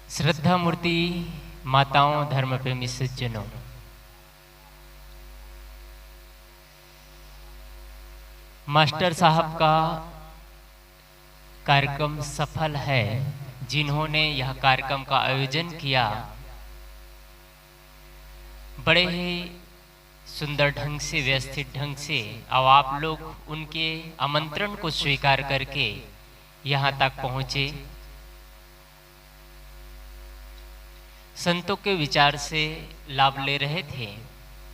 श्रद्धा मूर्ति माताओं, धर्म प्रेमी सज्जनों, मास्टर साहब का कार्यक्रम सफल है। जिन्होंने यह कार्यक्रम का आयोजन किया, बड़े ही सुंदर ढंग से, व्यवस्थित ढंग से, अब आप लोग उनके आमंत्रण को स्वीकार करके यहाँ तक पहुँचे। संतों के विचार से लाभ ले रहे थे।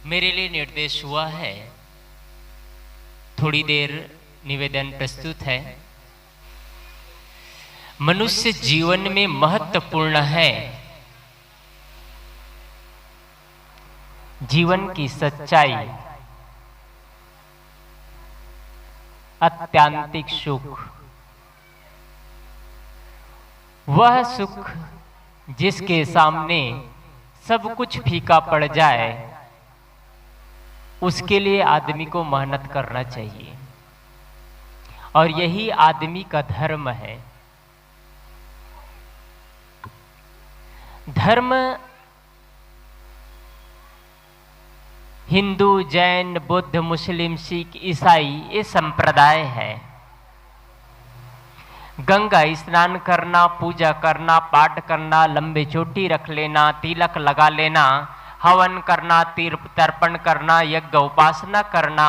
मेरे लिए निर्देश हुआ है, थोड़ी देर निवेदन प्रस्तुत है। मनुष्य जीवन में महत्वपूर्ण है जीवन की सच्चाई, आत्यांतिक सुख, वह सुख जिसके सामने सब कुछ फीका पड़ जाए, उसके लिए आदमी को मेहनत करना चाहिए और यही आदमी का धर्म है। धर्म हिंदू, जैन, बुद्ध, मुस्लिम, सिख, ईसाई ये संप्रदाय है। गंगा स्नान करना, पूजा करना, पाठ करना, लंबे चोटी रख लेना, तिलक लगा लेना, हवन करना, तीर्थ तर्पण करना, यज्ञ उपासना करना,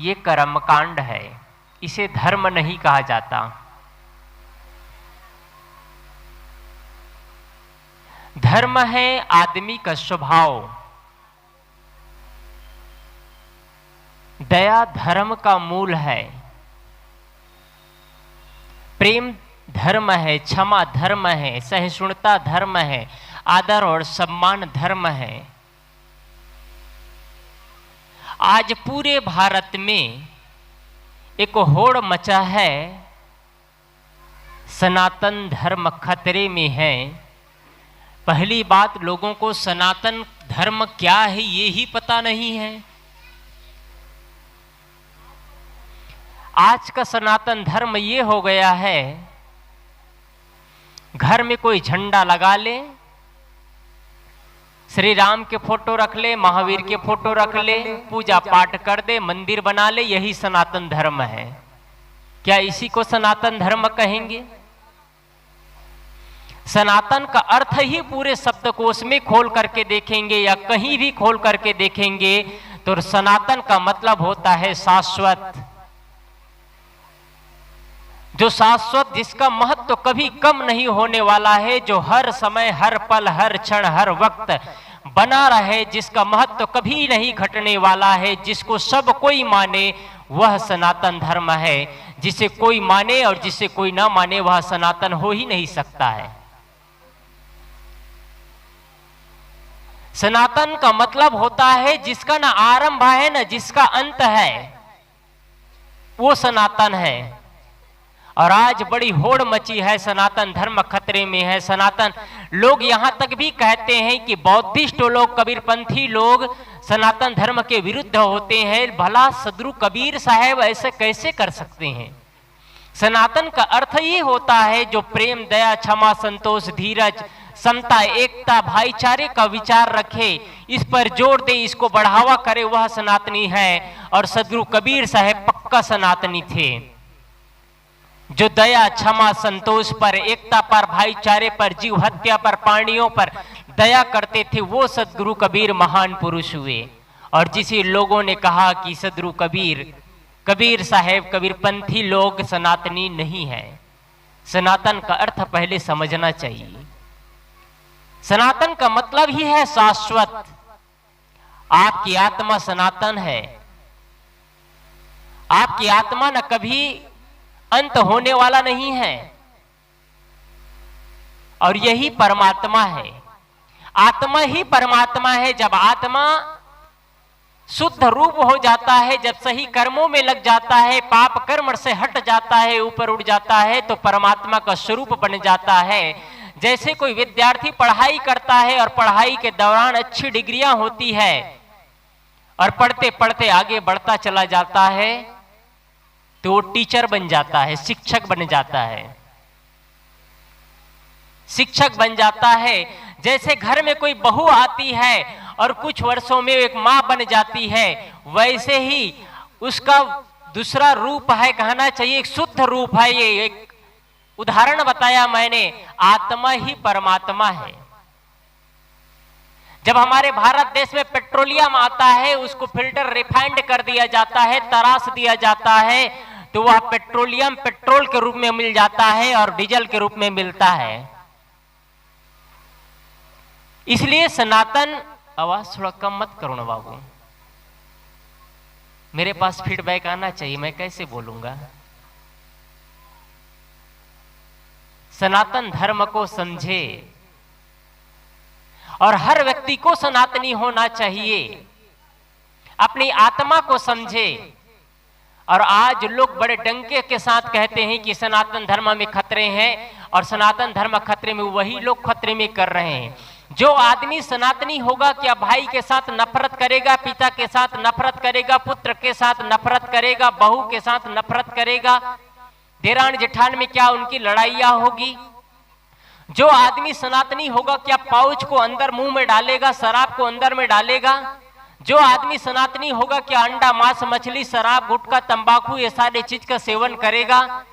ये कर्म कांड है। इसे धर्म नहीं कहा जाता। धर्म है आदमी का स्वभाव। दया धर्म का मूल है। प्रेम धर्म है, क्षमा धर्म है, सहिष्णुता धर्म है, आदर और सम्मान धर्म है। आज पूरे भारत में एक होड़ मचा है, सनातन धर्म खतरे में है। पहली बात, लोगों को सनातन धर्म क्या है ये ही पता नहीं है। आज का सनातन धर्म ये हो गया है, घर में कोई झंडा लगा ले, श्री राम के फोटो रख ले, महावीर के फोटो रख ले, पूजा पाठ कर दे, मंदिर बना ले, यही सनातन धर्म है। क्या इसी को सनातन धर्म कहेंगे? सनातन का अर्थ ही पूरे शब्दकोश में खोल करके देखेंगे या कहीं भी खोल करके देखेंगे तो सनातन का मतलब होता है शाश्वत। जो शाश्वत, जिसका महत्व कभी कम नहीं होने वाला है, जो हर समय, हर पल, हर क्षण, हर वक्त बना रहे, जिसका महत्व कभी नहीं घटने वाला है, जिसको सब कोई माने, वह सनातन धर्म है। जिसे कोई माने और जिसे कोई ना माने, वह सनातन हो ही नहीं सकता है। सनातन का मतलब होता है जिसका ना आरंभ है ना जिसका अंत है, वो सनातन है। और आज बड़ी होड़ मची है, सनातन धर्म खतरे में है। सनातन लोग यहां तक भी कहते हैं कि बौद्धिस्ट लोग, कबीरपंथी लोग सनातन धर्म के विरुद्ध होते हैं। भला सदगुरु कबीर साहब ऐसे कैसे कर सकते हैं? सनातन का अर्थ ये होता है जो प्रेम, दया, क्षमा, संतोष, धीरज, समता, एकता, भाईचारे का विचार रखे, इस पर जोर दे, इसको बढ़ावा करे, वह सनातनी है। और सदगुरु कबीर साहब पक्का सनातनी थे। जो दया, क्षमा, संतोष पर, एकता पर, भाईचारे पर, जीव हत्या पर, प्राणियों पर दया करते थे, वो सदगुरु कबीर महान पुरुष हुए। और जिसे लोगों ने कहा कि सदगुरु कबीर साहब, कबीरपंथी लोग सनातनी नहीं है। सनातन का अर्थ पहले समझना चाहिए। सनातन का मतलब ही है शाश्वत। आपकी आत्मा सनातन है। आपकी आत्मा न कभी अंत होने वाला नहीं है और यही परमात्मा है। आत्मा ही परमात्मा है। जब आत्मा शुद्ध रूप हो जाता है, जब सही कर्मों में लग जाता है, पाप कर्म से हट जाता है, ऊपर उठ जाता है, तो परमात्मा का स्वरूप बन जाता है। जैसे कोई विद्यार्थी पढ़ाई करता है और पढ़ाई के दौरान अच्छी डिग्रियां होती है और पढ़ते पढ़ते आगे बढ़ता चला जाता है, तो वो टीचर बन जाता है, शिक्षक बन जाता है। शिक्षक बन जाता है। जैसे घर में कोई बहू आती है और कुछ वर्षों में एक माँ बन जाती है, वैसे ही उसका दूसरा रूप है, कहना चाहिए एक शुद्ध रूप है। ये एक उदाहरण बताया मैंने, आत्मा ही परमात्मा है। जब हमारे भारत देश में पेट्रोलियम आता है, उसको फिल्टर रिफाइंड कर दिया जाता है, तराश दिया जाता है, तो वह पेट्रोलियम पेट्रोल के रूप में मिल जाता है और डीजल के रूप में मिलता है। इसलिए सनातन, आवाज थोड़ा कम मत करो ना बाबू, मेरे पास फीडबैक आना चाहिए, मैं कैसे बोलूंगा। सनातन धर्म को समझे और हर व्यक्ति को सनातनी होना चाहिए, अपनी आत्मा को समझे। और आज लोग बड़े डंके के साथ कहते हैं कि सनातन धर्म में खतरे हैं, और सनातन धर्म खतरे में, वही लोग खतरे में कर रहे हैं। जो आदमी सनातनी होगा, क्या भाई के साथ नफरत करेगा, पिता के साथ नफरत करेगा, पुत्र के साथ नफरत करेगा, बहू के साथ नफरत करेगा, देरान जेठान में क्या उनकी लड़ाइयां होगी। जो आदमी सनातनी होगा, क्या पाउच को अंदर मुंह में डालेगा, शराब को अंदर में डालेगा। जो आदमी सनातनी होगा, क्या अंडा, मांस, मछली, शराब, गुटखा, तंबाकू, ये सारे चीज का सेवन करेगा।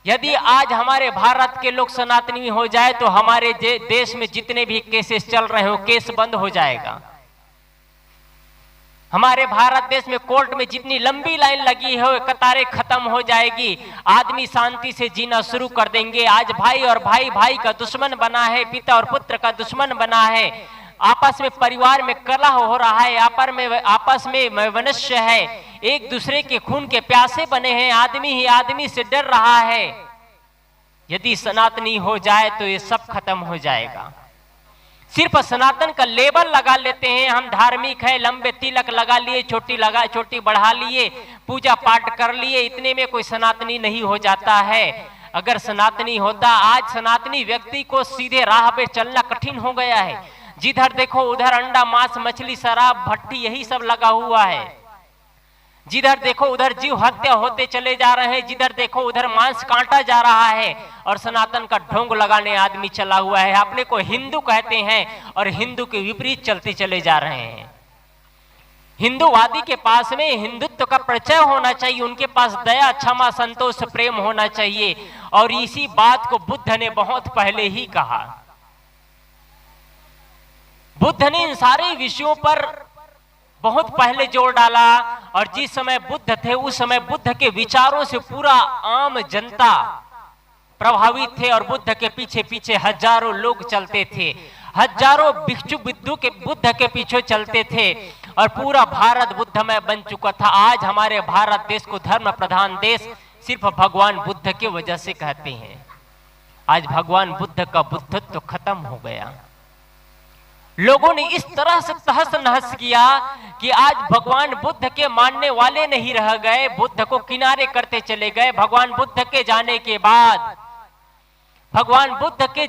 यदि आज हमारे भारत के लोग सनातनी हो जाए तो हमारे देश में जितने भी केसेस चल रहे हो, केस बंद हो जाएगा। हमारे भारत देश में कोर्ट में जितनी लंबी लाइन लगी है, कतारें खत्म हो जाएगी, आदमी शांति से जीना शुरू कर देंगे। आज भाई और भाई भाई का दुश्मन बना है, पिता और पुत्र का दुश्मन बना है, आपस में परिवार में कलह हो रहा है, आपस में वैमनस्य है, एक दूसरे के खून के प्यासे बने हैं, आदमी ही आदमी से डर रहा है। यदि सनातनी हो जाए तो ये सब खत्म हो जाएगा। सिर्फ सनातन का लेबल लगा लेते हैं, हम धार्मिक है, लंबे तिलक लगा लिए, छोटी बढ़ा लिए, पूजा पाठ कर लिए, इतने में कोई सनातनी नहीं हो जाता है। अगर सनातनी होता, आज सनातनी व्यक्ति को सीधे राह पे चलना कठिन हो गया है। जिधर देखो उधर अंडा, मांस, मछली, शराब, भट्टी, यही सब लगा हुआ है। जिधर देखो उधर जीव हत्या होते चले जा रहे हैं, जिधर देखो उधर मांस काटा जा रहा है, और सनातन का ढोंग लगाने आदमी चला हुआ है। अपने को हिंदू कहते हैं और हिंदू के विपरीत चलते चले जा रहे हैं। हिंदूवादी के पास में हिंदुत्व का परिचय होना चाहिए, उनके पास दया, क्षमा, संतोष, प्रेम होना चाहिए। और इसी बात को बुद्ध ने बहुत पहले ही कहा। बुद्ध ने इन सारे विषयों पर बहुत पहले जोर डाला, और जिस समय बुद्ध थे उस समय बुद्ध के विचारों से पूरा आम जनता प्रभावित थे, और बुद्ध के पीछे पीछे हजारों लोग चलते थे, हजारों भिक्षु बुद्ध के पीछे चलते थे, और पूरा भारत बुद्धमय बन चुका था। आज हमारे भारत देश को धर्म प्रधान देश सिर्फ भगवान बुद्ध की वजह से कहते हैं। आज भगवान बुद्ध का बुद्धत्व तो खत्म हो गया। लोगों ने इस तरह से तहस नहस किया कि आज भगवान बुद्ध के मानने वाले नहीं रह गए, बुद्ध को किनारे करते चले गए। भगवान बुद्ध के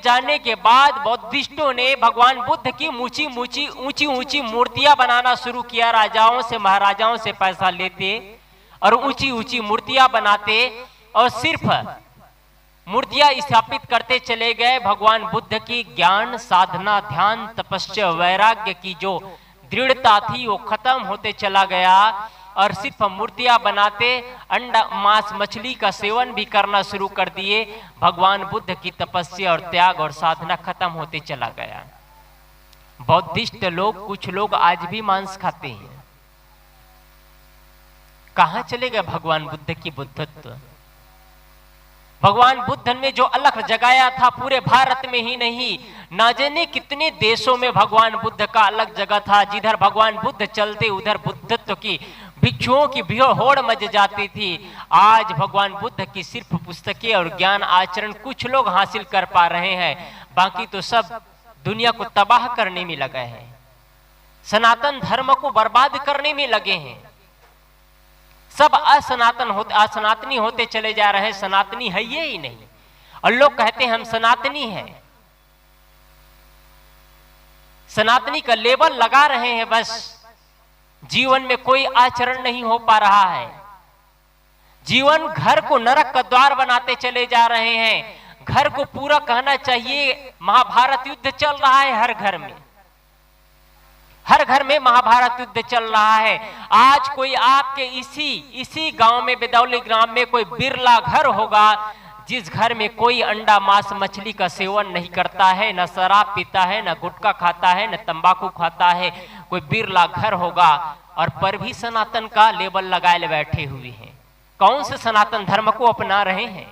जाने के बाद बौद्धिस्टों ने भगवान बुद्ध की ऊंची मूर्तियां बनाना शुरू किया। राजाओं से, महाराजाओं से पैसा लेते और ऊंची मूर्तियां बनाते, और सिर्फ मूर्तियां स्थापित करते चले गए। भगवान बुद्ध की ज्ञान, साधना, ध्यान, तपस्या, वैराग्य की जो दृढ़ता थी वो खत्म होते चला गया, और सिर्फ मूर्तियां बनाते, अंडा, मांस, मछली का सेवन भी करना शुरू कर दिए। भगवान बुद्ध की तपस्या और त्याग और साधना खत्म होते चला गया। बौद्धिस्ट लोग, कुछ लोग आज भी मांस खाते हैं। कहां चले गए भगवान बुद्ध की बुद्धत्व? भगवान बुद्ध ने जो अलख जगाया था पूरे भारत में ही नहीं, ना जाने कितने देशों में भगवान बुद्ध का अलग जगह था। जिधर भगवान बुद्ध चलते उधर बुद्धत्व की भिक्षुओं की भीड़ होड़ मच जाती थी। आज भगवान बुद्ध की सिर्फ पुस्तकें और ज्ञान आचरण कुछ लोग हासिल कर पा रहे हैं, बाकी तो सब दुनिया को तबाह करने में लगे हैं, सनातन धर्म को बर्बाद करने में लगे हैं। सब असनातनी होते चले जा रहे हैं, सनातनी है ये ही नहीं। और लोग कहते हैं हम सनातनी हैं, सनातनी का लेबल लगा रहे हैं, बस जीवन में कोई आचरण नहीं हो पा रहा है। जीवन घर को नरक का द्वार बनाते चले जा रहे हैं। घर को पूरा कहना चाहिए महाभारत युद्ध चल रहा है। हर घर में, हर घर में महाभारत युद्ध चल रहा है। आज कोई आपके इसी गांव में, बिदौली ग्राम में कोई बिरला घर होगा जिस घर में कोई अंडा मांस मछली का सेवन नहीं करता है, न शराब पीता है, न गुटखा खाता है, न तंबाकू खाता है। कोई बिरला घर होगा, और पर भी सनातन का लेबल लगाए बैठे हुए हैं। कौन से सनातन धर्म को अपना रहे हैं?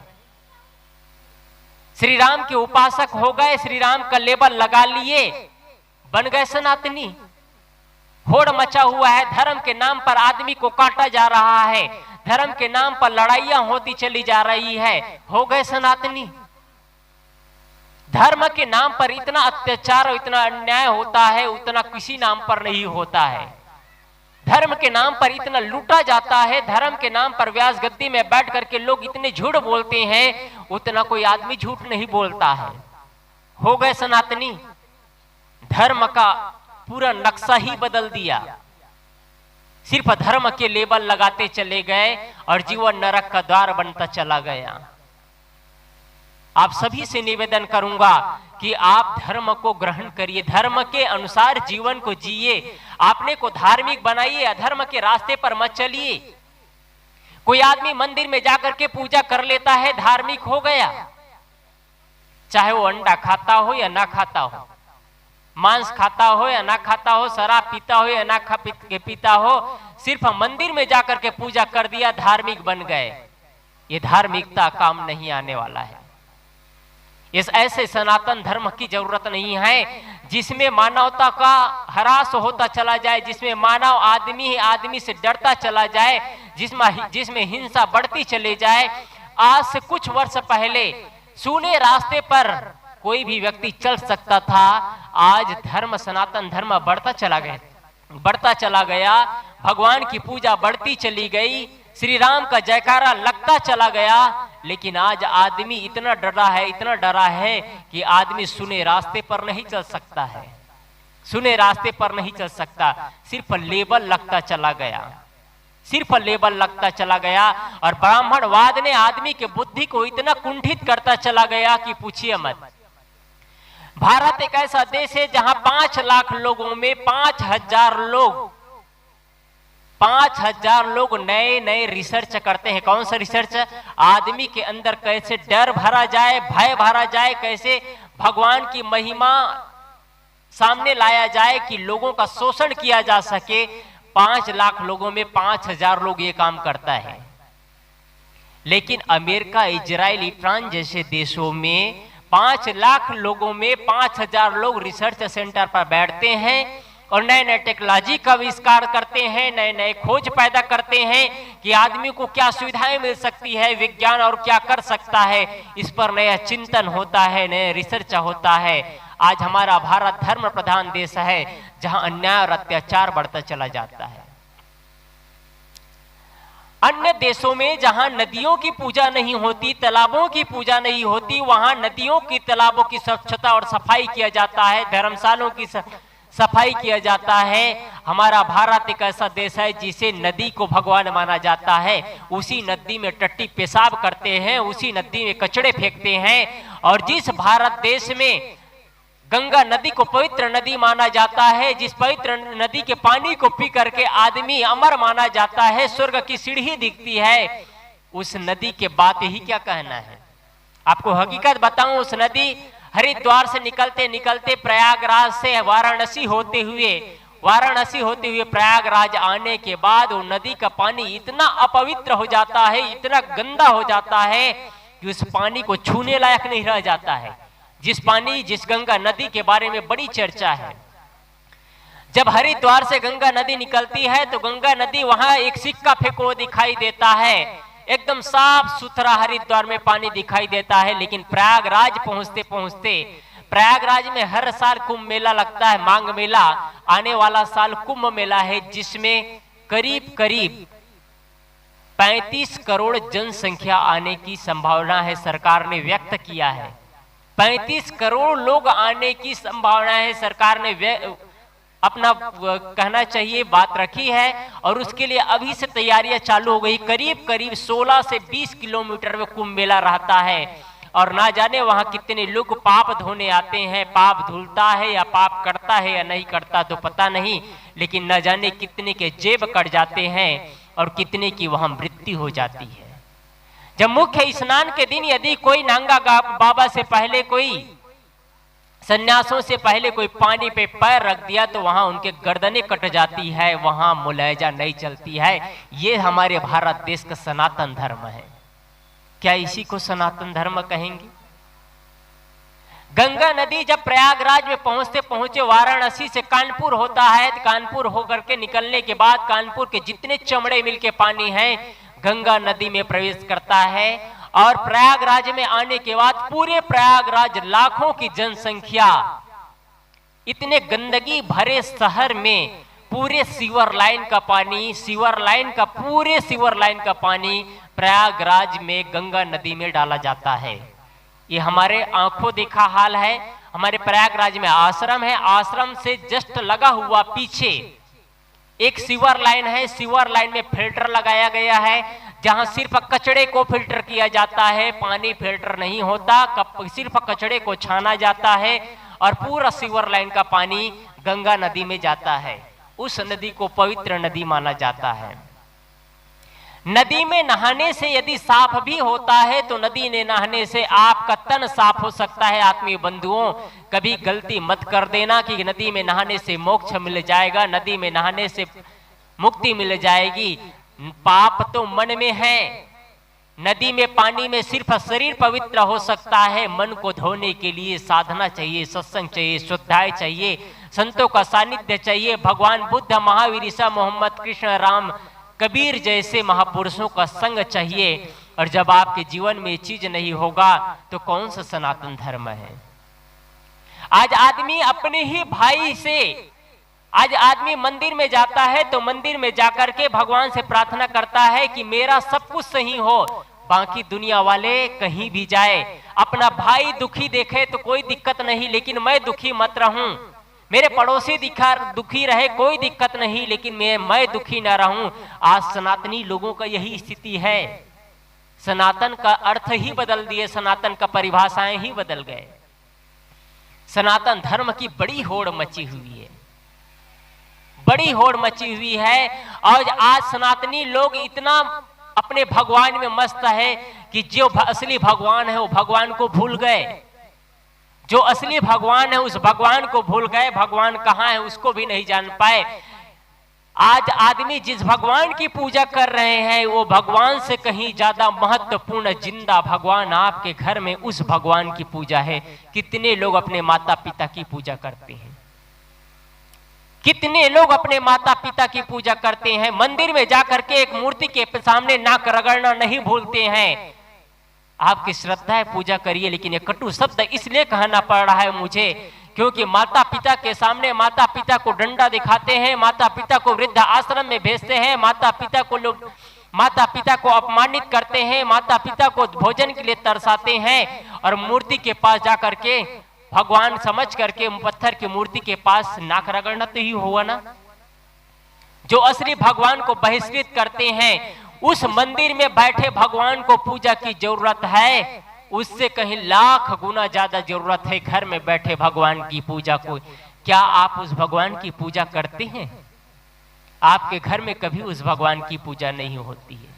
श्री राम के उपासक हो गए, श्री राम का लेबल लगा लिए, बन गए सनातनी। होड़ मचा हुआ है, धर्म के नाम पर आदमी को काटा जा रहा है, धर्म के नाम पर लड़ाइयां होती चली जा रही है, हो गए सनातनी। धर्म के नाम पर इतना अत्याचार और इतना अन्याय होता है, उतना किसी नाम पर नहीं होता है। धर्म के नाम पर इतना लूटा जाता है, धर्म के नाम पर व्यास गद्दी में बैठ करके लोग इतने झूठ बोलते हैं, उतना कोई आदमी झूठ नहीं बोलता है। हो गए सनातनी, धर्म का पूरा नक्शा ही बदल दिया। सिर्फ धर्म के लेबल लगाते चले गए और जीवन नरक का द्वार बनता चला गया। आप सभी से निवेदन करूंगा कि आप धर्म को ग्रहण करिए, धर्म के अनुसार जीवन को जिए, अपने को धार्मिक बनाइए, अधर्म के रास्ते पर मत चलिए। कोई आदमी मंदिर में जाकर के पूजा कर लेता है, धार्मिक हो गया, चाहे वो अंडा खाता हो या ना खाता हो, मांस खाता हो या ना खाता हो, शराब पीता हो या ना पीता हो, सिर्फ मंदिर में जाकर के पूजा कर दिया, धार्मिक बन गए। ये धार्मिकता काम नहीं आने वाला है। इस ऐसे सनातन धर्म की जरूरत नहीं है जिसमें मानवता का ह्रास होता चला जाए, जिसमें मानव आदमी ही आदमी से डरता चला जाए, जिसमें हिंसा बढ़ती चले जाए। आज से कुछ वर्ष पहले सूने रास्ते पर कोई भी व्यक्ति चल सकता था, आज धर्म, सनातन धर्म बढ़ता चला गया, भगवान की पूजा बढ़ती चली गई, श्री राम का जयकारा लगता चला गया। लेकिन आज आदमी इतना डरा है कि आदमी सुने रास्ते पर नहीं चल सकता है, सुने रास्ते पर नहीं चल सकता। सिर्फ लेबल लगता चला गया, सिर्फ लेबल लगता चला गया। और ब्राह्मणवाद ने आदमी के बुद्धि को इतना कुंठित करता चला गया कि पूछिए मत। भारत एक ऐसा देश है जहां 5 लाख लोगों में 5,000 लोग नए नए रिसर्च करते हैं। कौन सा रिसर्च? आदमी के अंदर कैसे डर भरा जाए, भय भरा जाए, कैसे भगवान की महिमा सामने लाया जाए कि लोगों का शोषण किया जा सके। 5 लाख लोगों में 5,000 लोग ये काम करता है। लेकिन अमेरिका, इजराइल, ईरान जैसे देशों में 5 लाख लोगों में 5,000 लोग रिसर्च सेंटर पर बैठते हैं और नए नए टेक्नोलॉजी का आविष्कार करते हैं, नए नए खोज पैदा करते हैं कि आदमी को क्या सुविधाएं मिल सकती है, विज्ञान और क्या कर सकता है, इस पर नया चिंतन होता है, नया रिसर्च होता है। आज हमारा भारत धर्म प्रधान देश है जहां अन्याय और अत्याचार बढ़ता चला जाता है। अन्य देशों में जहां नदियों की पूजा नहीं होती, तालाबों की पूजा नहीं होती, वहां नदियों की, तालाबों की स्वच्छता और सफाई किया जाता है, धर्मशालों की सफाई किया जाता है। हमारा भारत एक ऐसा देश है जिसे नदी को भगवान माना जाता है। उसी नदी में टट्टी पेशाब करते हैं, उसी नदी में कचड़े फेंकते हैं। और जिस भारत देश में गंगा नदी को पवित्र नदी माना जाता है, जिस पवित्र नदी के पानी को पी करके आदमी अमर माना जाता है, स्वर्ग की सीढ़ी दिखती है, उस नदी के बात ही क्या कहना है। आपको हकीकत बताऊं, उस नदी हरिद्वार से निकलते निकलते प्रयागराज से वाराणसी होते हुए प्रयागराज आने के बाद वो नदी का पानी इतना अपवित्र हो जाता है, इतना गंदा हो जाता है कि उस पानी को छूने लायक नहीं रह जाता है। जिस गंगा नदी के बारे में बड़ी चर्चा है। जब हरिद्वार से गंगा नदी निकलती है तो गंगा नदी वहां एक सिक्का फेंको दिखाई देता है, एकदम साफ सुथरा हरिद्वार में पानी दिखाई देता है। लेकिन प्रयागराज पहुंचते पहुंचते, प्रयागराज में हर साल कुंभ मेला लगता है, मांग मेला। आने वाला साल कुंभ मेला है जिसमें करीब 35 करोड़ जनसंख्या आने की संभावना है, सरकार ने व्यक्त किया है। 35 करोड़ लोग आने की संभावना है, सरकार ने अपना कहना चाहिए बात रखी है। और उसके लिए अभी से तैयारियां चालू हो गई। करीब 16 से 20 किलोमीटर में कुंभ मेला रहता है और ना जाने वहां कितने लोग पाप धोने आते हैं। पाप धुलता है या पाप करता है या नहीं करता तो पता नहीं, लेकिन न जाने कितने के जेब कट जाते हैं और कितने की वहां मृत्यु हो जाती है। जब मुख्य स्नान के दिन यदि कोई नांगा बाबा से पहले, कोई सन्यासों से पहले कोई पानी पे पैर रख दिया तो वहां उनके गर्दनें कट जाती है, वहां मुलायजा नहीं चलती है। ये हमारे भारत देश का सनातन धर्म है। क्या इसी को सनातन धर्म कहेंगे? गंगा नदी जब प्रयागराज में पहुंचते पहुंचे वाराणसी से कानपुर होता है, कानपुर होकर के निकलने के बाद कानपुर के जितने चमड़े मिल के पानी है गंगा नदी में प्रवेश करता है। और प्रयागराज में आने के बाद पूरे प्रयागराज लाखों की जनसंख्या, इतने गंदगी भरे शहर में पूरे सीवर लाइन का पानी, पूरे सीवर लाइन का पानी प्रयागराज में गंगा नदी में डाला जाता है। ये हमारे आंखों देखा हाल है। हमारे प्रयागराज में आश्रम है, आश्रम से जस्ट लगा हुआ पीछे एक सीवर लाइन है। सीवर लाइन में फिल्टर लगाया गया है जहां सिर्फ कचड़े को फिल्टर किया जाता है, पानी फिल्टर नहीं होता, सिर्फ कचड़े को छाना जाता है और पूरा सीवर लाइन का पानी गंगा नदी में जाता है। उस नदी को पवित्र नदी माना जाता है। नदी में नहाने से यदि साफ भी होता है तो नदी में नहाने से आपका तन साफ हो सकता है। आत्मीय बंधुओं, कभी गलती मत कर देना कि नदी में नहाने से मोक्ष मिल जाएगा, नदी में नहाने से मुक्ति मिल जाएगी। पाप तो मन में है। नदी में पानी में सिर्फ शरीर पवित्र हो सकता है, मन को धोने के लिए साधना चाहिए, सत्संग चाहिए, शुद्धाई चाहिए, संतों का सानिध्य चाहिए, भगवान बुद्ध, महावीर, ईसा, मोहम्मद, कृष्ण, राम, कबीर जैसे महापुरुषों का संग चाहिए। और जब आपके जीवन में ये चीज नहीं होगा तो कौन सा सनातन धर्म है? आज आदमी अपने ही भाई से, आज आदमी मंदिर में जाता है तो मंदिर में जाकर के भगवान से प्रार्थना करता है कि मेरा सब कुछ सही हो, बाकी दुनिया वाले कहीं भी जाए, अपना भाई दुखी देखे तो कोई दिक्कत नहीं, लेकिन मैं दुखी मत रहूं। मेरे पड़ोसी दुखी रहे कोई दिक्कत नहीं, लेकिन मैं दुखी ना रहूं। आज सनातनी लोगों का यही स्थिति है। सनातन का अर्थ ही बदल दिए, सनातन का परिभाषाएं ही बदल गए। सनातन धर्म की बड़ी होड़ मची हुई है, बड़ी होड़ मची हुई है। और आज सनातनी लोग इतना अपने भगवान में मस्त है कि जो असली भगवान है वो भगवान को भूल गए। जो असली भगवान है उस भगवान को भूल गए। भगवान कहाँ है उसको भी नहीं जान पाए। आज आदमी जिस भगवान की पूजा कर रहे हैं वो भगवान से कहीं ज्यादा महत्वपूर्ण जिंदा भगवान आपके घर में, उस भगवान की पूजा है। कितने लोग अपने माता पिता की पूजा करते हैं, कितने लोग अपने माता पिता की पूजा करते हैं। मंदिर में जाकर के एक मूर्ति के सामने नाक रगड़ना नहीं भूलते हैं। आपकी श्रद्धा है, पूजा करिए, लेकिन ये कटु शब्द इसलिए कहना पड़ रहा है मुझे क्योंकि माता पिता के सामने माता पिता को डंडा दिखाते हैं, माता पिता को वृद्ध आश्रम में भेजते हैं, माता पिता को अपमानित करते हैं, माता पिता को भोजन के लिए तरसाते हैं और मूर्ति के पास जाकर के भगवान समझ करके पत्थर की मूर्ति के पास नाक रगड़ना तो ही हुआ ना। जो असली भगवान को बहिष्कृत करते हैं, उस मंदिर में बैठे भगवान को पूजा की जरूरत है, उससे कहीं लाख गुना ज्यादा जरूरत है घर में बैठे भगवान की पूजा को। क्या आप उस भगवान की पूजा करते हैं? आपके घर में कभी उस भगवान की पूजा नहीं होती है,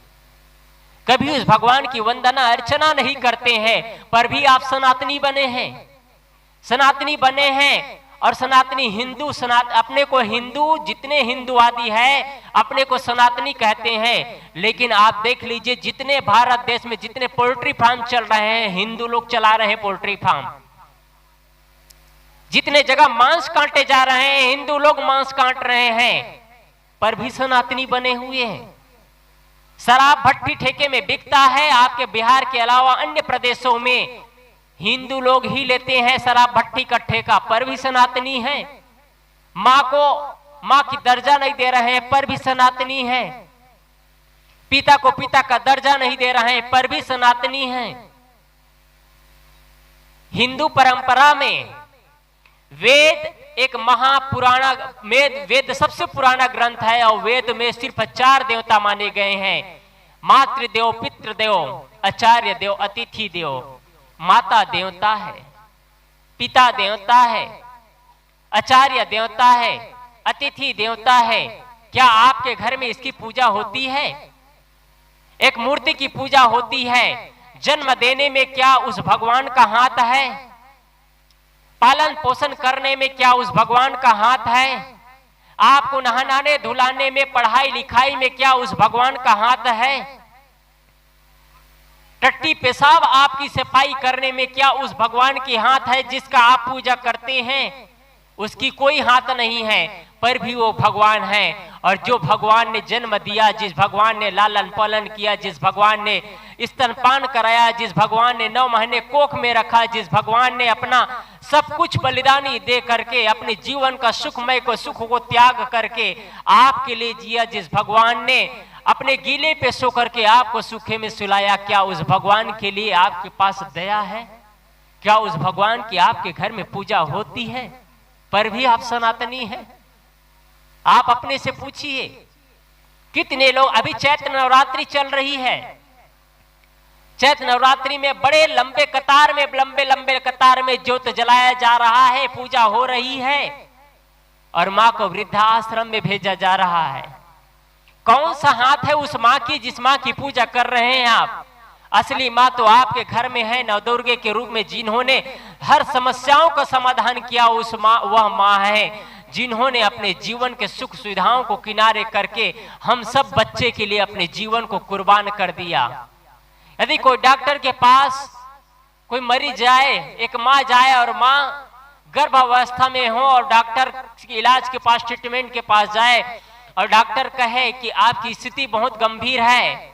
कभी उस भगवान की वंदना अर्चना नहीं करते हैं, पर भी आप सनातनी बने हैं, सनातनी बने हैं। और सनातनी हिंदू, अपने को हिंदू, जितने हिंदूवादी है अपने को सनातनी कहते हैं। लेकिन आप देख लीजिए जितने भारत देश में जितने पोल्ट्री फार्म चल रहे हैं, हिंदू लोग चला रहे हैं पोल्ट्री फार्म। जितने जगह मांस काटे जा रहे हैं, हिंदू लोग मांस काट रहे हैं, पर भी सनातनी बने हुए हैं। शराब भट्टी ठेके में बिकता है। आपके बिहार के अलावा अन्य प्रदेशों में हिंदू लोग ही लेते हैं शराब भट्टी का ठेका, पर भी सनातनी है। मां को मां की दर्जा नहीं दे रहे हैं, पर भी सनातनी है। पिता को पिता का दर्जा नहीं दे रहे हैं, पर भी सनातनी है। हिंदू परंपरा में वेद एक महापुराना, वेद सबसे पुराना ग्रंथ है और वेद में सिर्फ 4 देवता माने गए हैं। मातृदेव, पितृदेव, आचार्य देव, अतिथि देव। माता देवता है, पिता देवता है, आचार्य देवता है, अतिथि देवता है। क्या आपके घर में इसकी पूजा होती है? एक मूर्ति की पूजा होती है। जन्म देने में क्या उस भगवान का हाथ है? पालन पोषण करने में क्या उस भगवान का हाथ है? आपको नहलाने धुलाने में, पढ़ाई लिखाई में क्या उस भगवान का हाथ है? टट्टी पेशाब आपकी सफाई करने में क्या उस भगवान की हाथ है जिसका आप पूजा करते हैं? उसकी कोई हाथ नहीं है, पर भी वो भगवान है। और जो भगवान ने जन्म दिया, जिस भगवान ने लालन पालन किया, जिस भगवान ने स्तनपान कराया, जिस भगवान ने 9 महीने कोख में रखा, जिस भगवान ने अपना सब कुछ बलिदानी दे करके अपने जीवन का सुखमय को सुख को त्याग करके आपके लिए जिया, जिस भगवान ने अपने गीले पे सो करके आपको सूखे में सुलाया, क्या उस भगवान के लिए आपके पास दया है? क्या उस भगवान की आपके घर में पूजा होती है? पर भी आप सनातनी हैं। आप अपने से पूछिए, कितने लोग, अभी चैत्र नवरात्रि चल रही है, चैत्र नवरात्रि में बड़े लंबे कतार में ज्योत जलाया जा रहा है, पूजा हो रही है और मां को वृद्धाश्रम में भेजा जा रहा है। कौन सा हाथ है उस मां की जिस मां की पूजा कर रहे हैं आप? असली मां तो आपके घर में है, नवदुर्गे के रूप में, जिन्होंने हर समस्याओं का समाधान किया। उस मां, वह मां है जिन्होंने अपने जीवन के सुख सुविधाओं को किनारे करके हम सब बच्चे के लिए अपने जीवन को कुर्बान कर दिया। यदि कोई डॉक्टर के पास कोई मरीज जाए, एक माँ जाए और माँ गर्भावस्था में हो और डॉक्टर इलाज के पास, ट्रीटमेंट के पास जाए और डॉक्टर कहे कि आपकी स्थिति बहुत गंभीर है,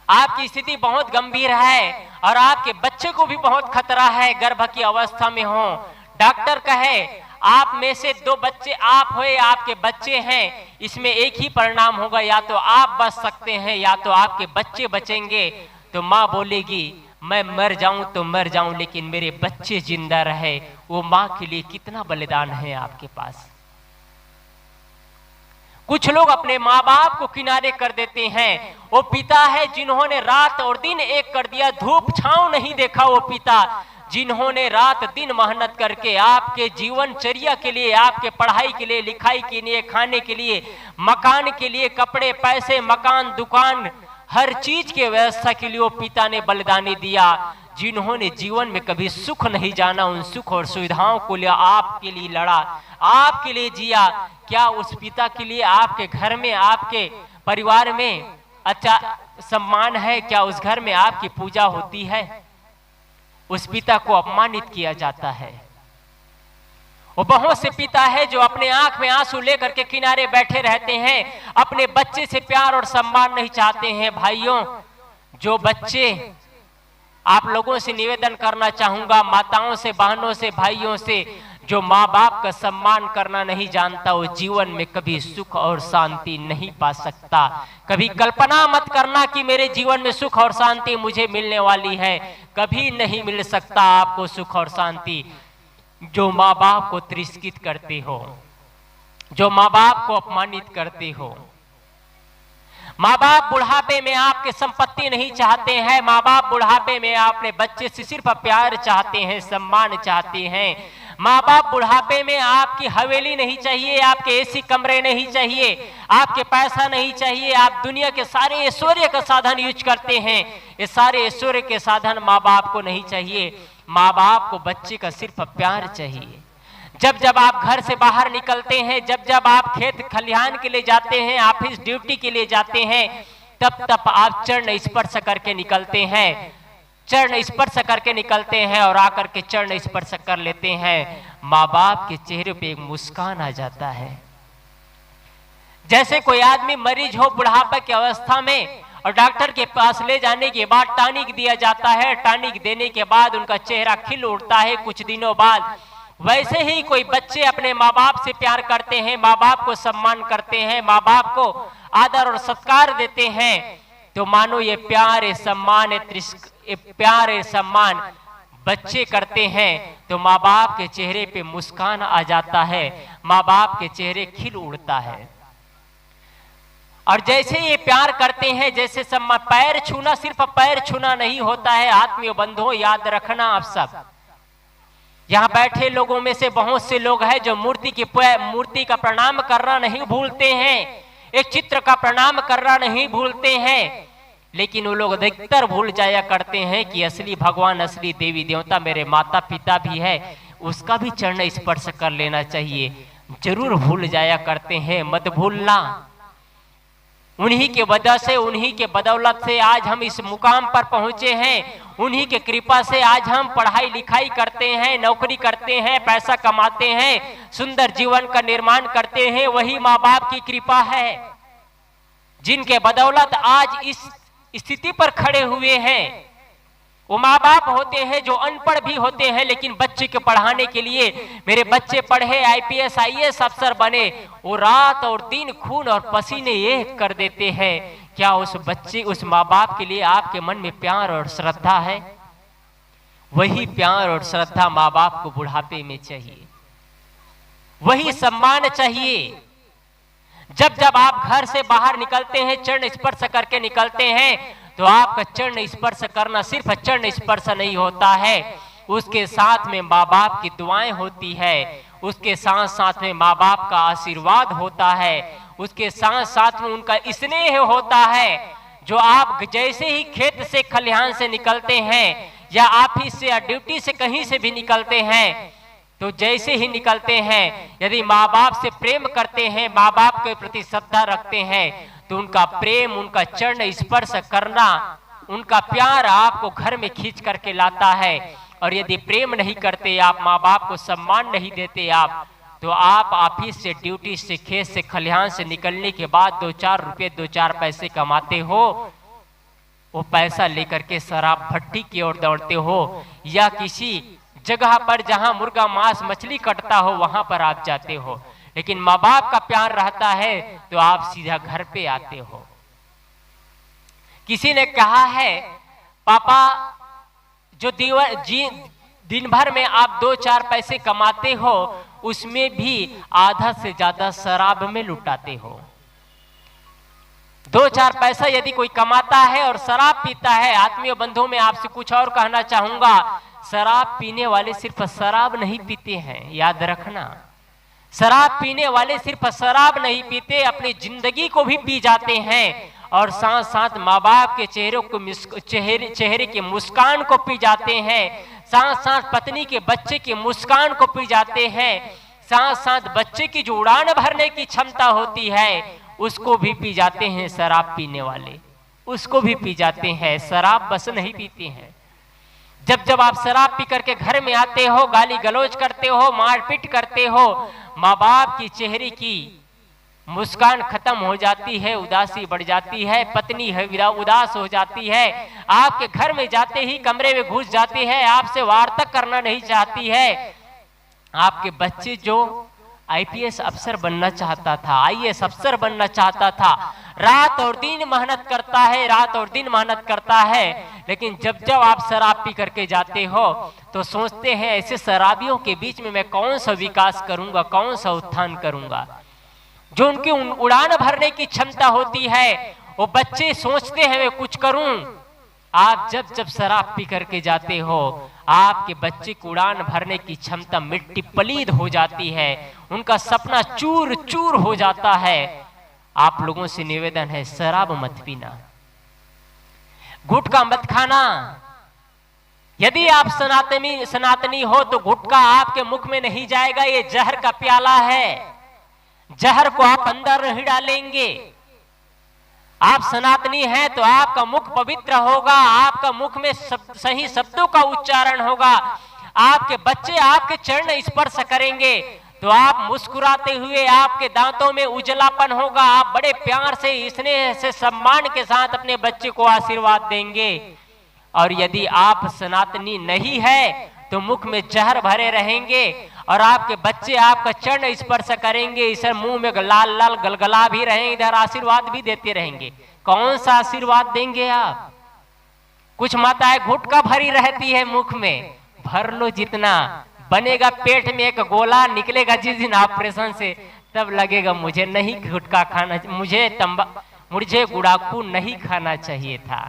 आपकी स्थिति बहुत गंभीर है और आपके बच्चे को भी बहुत खतरा है, गर्भ की अवस्था में हो। डॉक्टर कहे आप में से 2 बच्चे आप हो, आपके बच्चे हैं, इसमें एक ही परिणाम होगा, या तो आप बच सकते हैं या तो आपके बच्चे बचेंगे। तो माँ बोलेगी मैं मर जाऊं तो मर जाऊं, लेकिन मेरे बच्चे जिंदा रहे। वो माँ के लिए कितना बलिदान है आपके पास। कुछ लोग अपने माँ बाप को किनारे कर देते हैं। वो पिता है जिन्होंने रात और दिन एक कर दिया, धूप छांव नहीं देखा। वो पिता जिन्होंने रात दिन मेहनत करके आपके जीवनचर्या के लिए, आपके पढ़ाई के लिए, लिखाई के लिए, खाने के लिए, मकान के लिए, कपड़े, पैसे, मकान, दुकान, हर चीज के व्यवस्था के लिए वो पिता ने बलिदानी दिया। जिन्होंने जीवन में कभी सुख नहीं जाना, उन सुख और सुविधाओं को लिए आपके लिए लड़ा, आपके लिए जिया। क्या उस पिता के लिए आपके घर में, आपके परिवार में अच्छा सम्मान है? क्या उस घर में आपकी पूजा होती है? उस पिता को अपमानित किया जाता है। वो बहुत से पिता है जो अपने आंख में आंसू लेकर के किनारे बैठे रहते हैं, अपने बच्चे से प्यार और सम्मान नहीं चाहते हैं। भाइयों, जो बच्चे, आप लोगों से निवेदन करना चाहूंगा, माताओं से, बहनों से, भाइयों से, जो माँ बाप का सम्मान करना नहीं जानता, वो जीवन में कभी सुख और शांति नहीं पा सकता। कभी कल्पना मत करना कि मेरे जीवन में सुख और शांति मुझे मिलने वाली है। कभी नहीं मिल सकता आपको सुख और शांति। जो माँ बाप को तिरस्कृत करते हो, जो माँ बाप को अपमानित करते हो। माँ बाप बुढ़ापे में आपके संपत्ति नहीं चाहते हैं। माँ बाप बुढ़ापे में अपने बच्चे से सिर्फ प्यार चाहते हैं, सम्मान चाहते हैं। माँ बाप बुढ़ापे में आपकी हवेली नहीं चाहिए, आपके एसी कमरे नहीं चाहिए, आपके पैसा नहीं चाहिए। आप दुनिया के सारे ऐश्वर्य का साधन यूज करते हैं, ये सारे ऐश्वर्य के साधन माँ बाप को नहीं चाहिए। माँ बाप को बच्चे का सिर्फ प्यार चाहिए। जब जब आप घर से बाहर निकलते हैं, जब जब आप खेत खलिहान के लिए जाते हैं, ऑफिस ड्यूटी के लिए जाते हैं, तब तब आप चरण स्पर्श करके निकलते हैं, चरण स्पर्श करके निकलते हैं और आकर के चरण स्पर्श कर लेते हैं। माँ बाप के चेहरे पे एक मुस्कान आ जाता है। जैसे कोई आदमी मरीज हो बुढ़ापा की अवस्था में और डॉक्टर के पास ले जाने के बाद टॉनिक दिया जाता है, टॉनिक देने के बाद उनका चेहरा खिल उठता है कुछ दिनों बाद। वैसे ही कोई बच्चे अपने माँ बाप से प्यार करते हैं, माँ बाप को सम्मान करते हैं, माँ बाप को आदर और सत्कार देते हैं, तो मानो ये प्यार, ये सम्मान, ये प्यार, ये सम्मान बच्चे करते हैं तो माँ बाप के चेहरे पे मुस्कान आ जाता है, माँ बाप के चेहरे खिल उड़ता है। और जैसे ये प्यार करते हैं, जैसे सम्मान, पैर छूना सिर्फ पैर छूना नहीं होता है आत्मीय बंधुओं, याद रखना आप सब। यहाँ बैठे लोगों में से बहुत से लोग हैं जो मूर्ति का प्रणाम करना नहीं भूलते हैं, एक चित्र का प्रणाम करना नहीं भूलते हैं, लेकिन वो लोग अधिकतर भूल जाया करते हैं कि असली भगवान, असली देवी देवता मेरे माता पिता भी है, उसका भी चरण स्पर्श कर लेना चाहिए। जरूर भूल जाया करते हैं, मत भूलना। उन्हीं के वजह से, उन्हीं के बदौलत से आज हम इस मुकाम पर पहुंचे हैं, उन्हीं के कृपा से आज हम पढ़ाई लिखाई करते हैं, नौकरी करते हैं, पैसा कमाते हैं, सुंदर जीवन का निर्माण करते हैं। वही माँ बाप की कृपा है, जिनके बदौलत आज इस स्थिति पर खड़े हुए हैं। वो माँ बाप होते हैं जो अनपढ़ भी होते हैं, लेकिन बच्चे के पढ़ाने के लिए, मेरे बच्चे पढ़े, IPS IAS अफसर बने, वो रात और दिन खून और पसीने एक कर देते हैं। क्या उस बच्चे, उस माँ बाप के लिए आपके मन में प्यार और श्रद्धा है? वही प्यार और श्रद्धा माँ बाप को बुढ़ापे में चाहिए, वही सम्मान चाहिए। जब जब आप घर से बाहर निकलते हैं, चरण स्पर्श करके निकलते हैं, तो आपका चरण स्पर्श करना सिर्फ चरण स्पर्श नहीं होता है, उसके साथ में माँ बाप की दुआएं होती है, उसके साथ साथ में माँ बाप का आशीर्वाद होता है, उसके साथ साथ में उनका स्नेह होता है। जो आप जैसे ही खेत से, खलिहान से निकलते हैं, या ऑफिस से या ड्यूटी से कहीं से भी निकलते हैं, तो जैसे ही निकलते हैं, यदि माँ बाप से प्रेम करते हैं, माँ बाप के प्रति श्रद्धा रखते हैं, तो उनका प्रेम, उनका चरण स्पर्श करना, उनका प्यार आपको घर में खींच करके लाता है। और यदि प्रेम नहीं करते आप, माँ बाप को सम्मान नहीं देते आप, तो आप ऑफिस से, ड्यूटी से, खेत से, खलिहान से निकलने के बाद 2-4 रुपए, 2-4 पैसे कमाते हो, वो पैसा लेकर के शराब भट्टी की ओर दौड़ते हो, या किसी जगह पर जहां मुर्गा, मांस, मछली कटता हो वहां पर आप जाते हो। लेकिन माँ बाप का प्यार रहता है तो आप सीधा घर पे आते हो। किसी ने कहा है, पापा जो दिन भर में आप 2-4 पैसे कमाते हो, उसमें भी आधा से ज्यादा शराब में लुटाते हो। 2-4 पैसा यदि कोई कमाता है और शराब पीता है, आत्मीय बंधुओं में आपसे कुछ और कहना चाहूंगा, शराब पीने वाले सिर्फ शराब नहीं पीते हैं, याद रखना। शराब पीने वाले सिर्फ शराब नहीं पीते, अपनी जिंदगी को भी पी जाते हैं, और साथ साथ माँ बाप के चेहरे के मुस्कान को पी जाते हैं, साथ साथ पत्नी के, बच्चे के मुस्कान को पी जाते हैं, साथ साथ बच्चे की जो उड़ान भरने की क्षमता होती है उसको भी पी जाते हैं। शराब पीने वाले उसको भी पी जाते हैं, शराब बस नहीं पीते हैं। जब जब आप शराब पी करके घर में आते हो, गाली गलौज करते हो, मारपीट करते हो, माँ बाप की चेहरे की मुस्कान खत्म हो जाती है, उदासी बढ़ जाती है, पत्नी है उदास हो जाती है, आपके घर में जाते ही कमरे में घुस जाती है, आपसे वार्ता करना नहीं चाहती है। आपके बच्चे जो IPS अफसर बनना चाहता था, IAS अफसर बनना चाहता था, रात और दिन मेहनत करता है, रात और दिन मेहनत करता है, लेकिन जब जब आप शराब पी करके जाते हो तो सोचते हैं ऐसे शराबियों के बीच में मैं कौन सा विकास करूंगा, कौन सा उत्थान करूंगा। जो उनकी उड़ान भरने की क्षमता होती है, वो बच्चे सोचते हैं मैं कुछ करूं। आप जब जब शराब पी करके जाते हो, आपके बच्चे को उड़ान भरने की क्षमता मिट्टी पलीद हो जाती है, उनका सपना चूर चूर हो जाता है। आप लोगों से निवेदन है, शराब मत पीना, गुटखा मत खाना। यदि आप सनातनी हो तो गुटखा आपके मुख में नहीं जाएगा, ये जहर का प्याला है, जहर को आप अंदर नहीं डालेंगे। आप सनातनी हैं तो आपका मुख पवित्र होगा, आपका मुख में सही शब्दों का उच्चारण होगा, आपके बच्चे आपके चरण स्पर्श करेंगे तो आप मुस्कुराते हुए, आपके दांतों में उजलापन होगा, आप बड़े प्यार से, स्नेह से, सम्मान के साथ अपने बच्चे को आशीर्वाद देंगे। और यदि आप सनातनी नहीं है तो मुख में जहर भरे रहेंगे और आपके बच्चे आपका चरण स्पर्श करेंगे, इधर मुंह में लाल लाल गलगला भी रहेंगे, इधर आशीर्वाद भी देते रहेंगे। कौन सा आशीर्वाद देंगे आप? कुछ माताएं गुटखा भरी रहती है मुख में, भर लो जितना, बनेगा पेट में एक गोला, निकलेगा जिस दिन ऑपरेशन से तब लगेगा मुझे नहीं गुटखा खाना, मुझे गुड़ाखू नहीं खाना चाहिए था।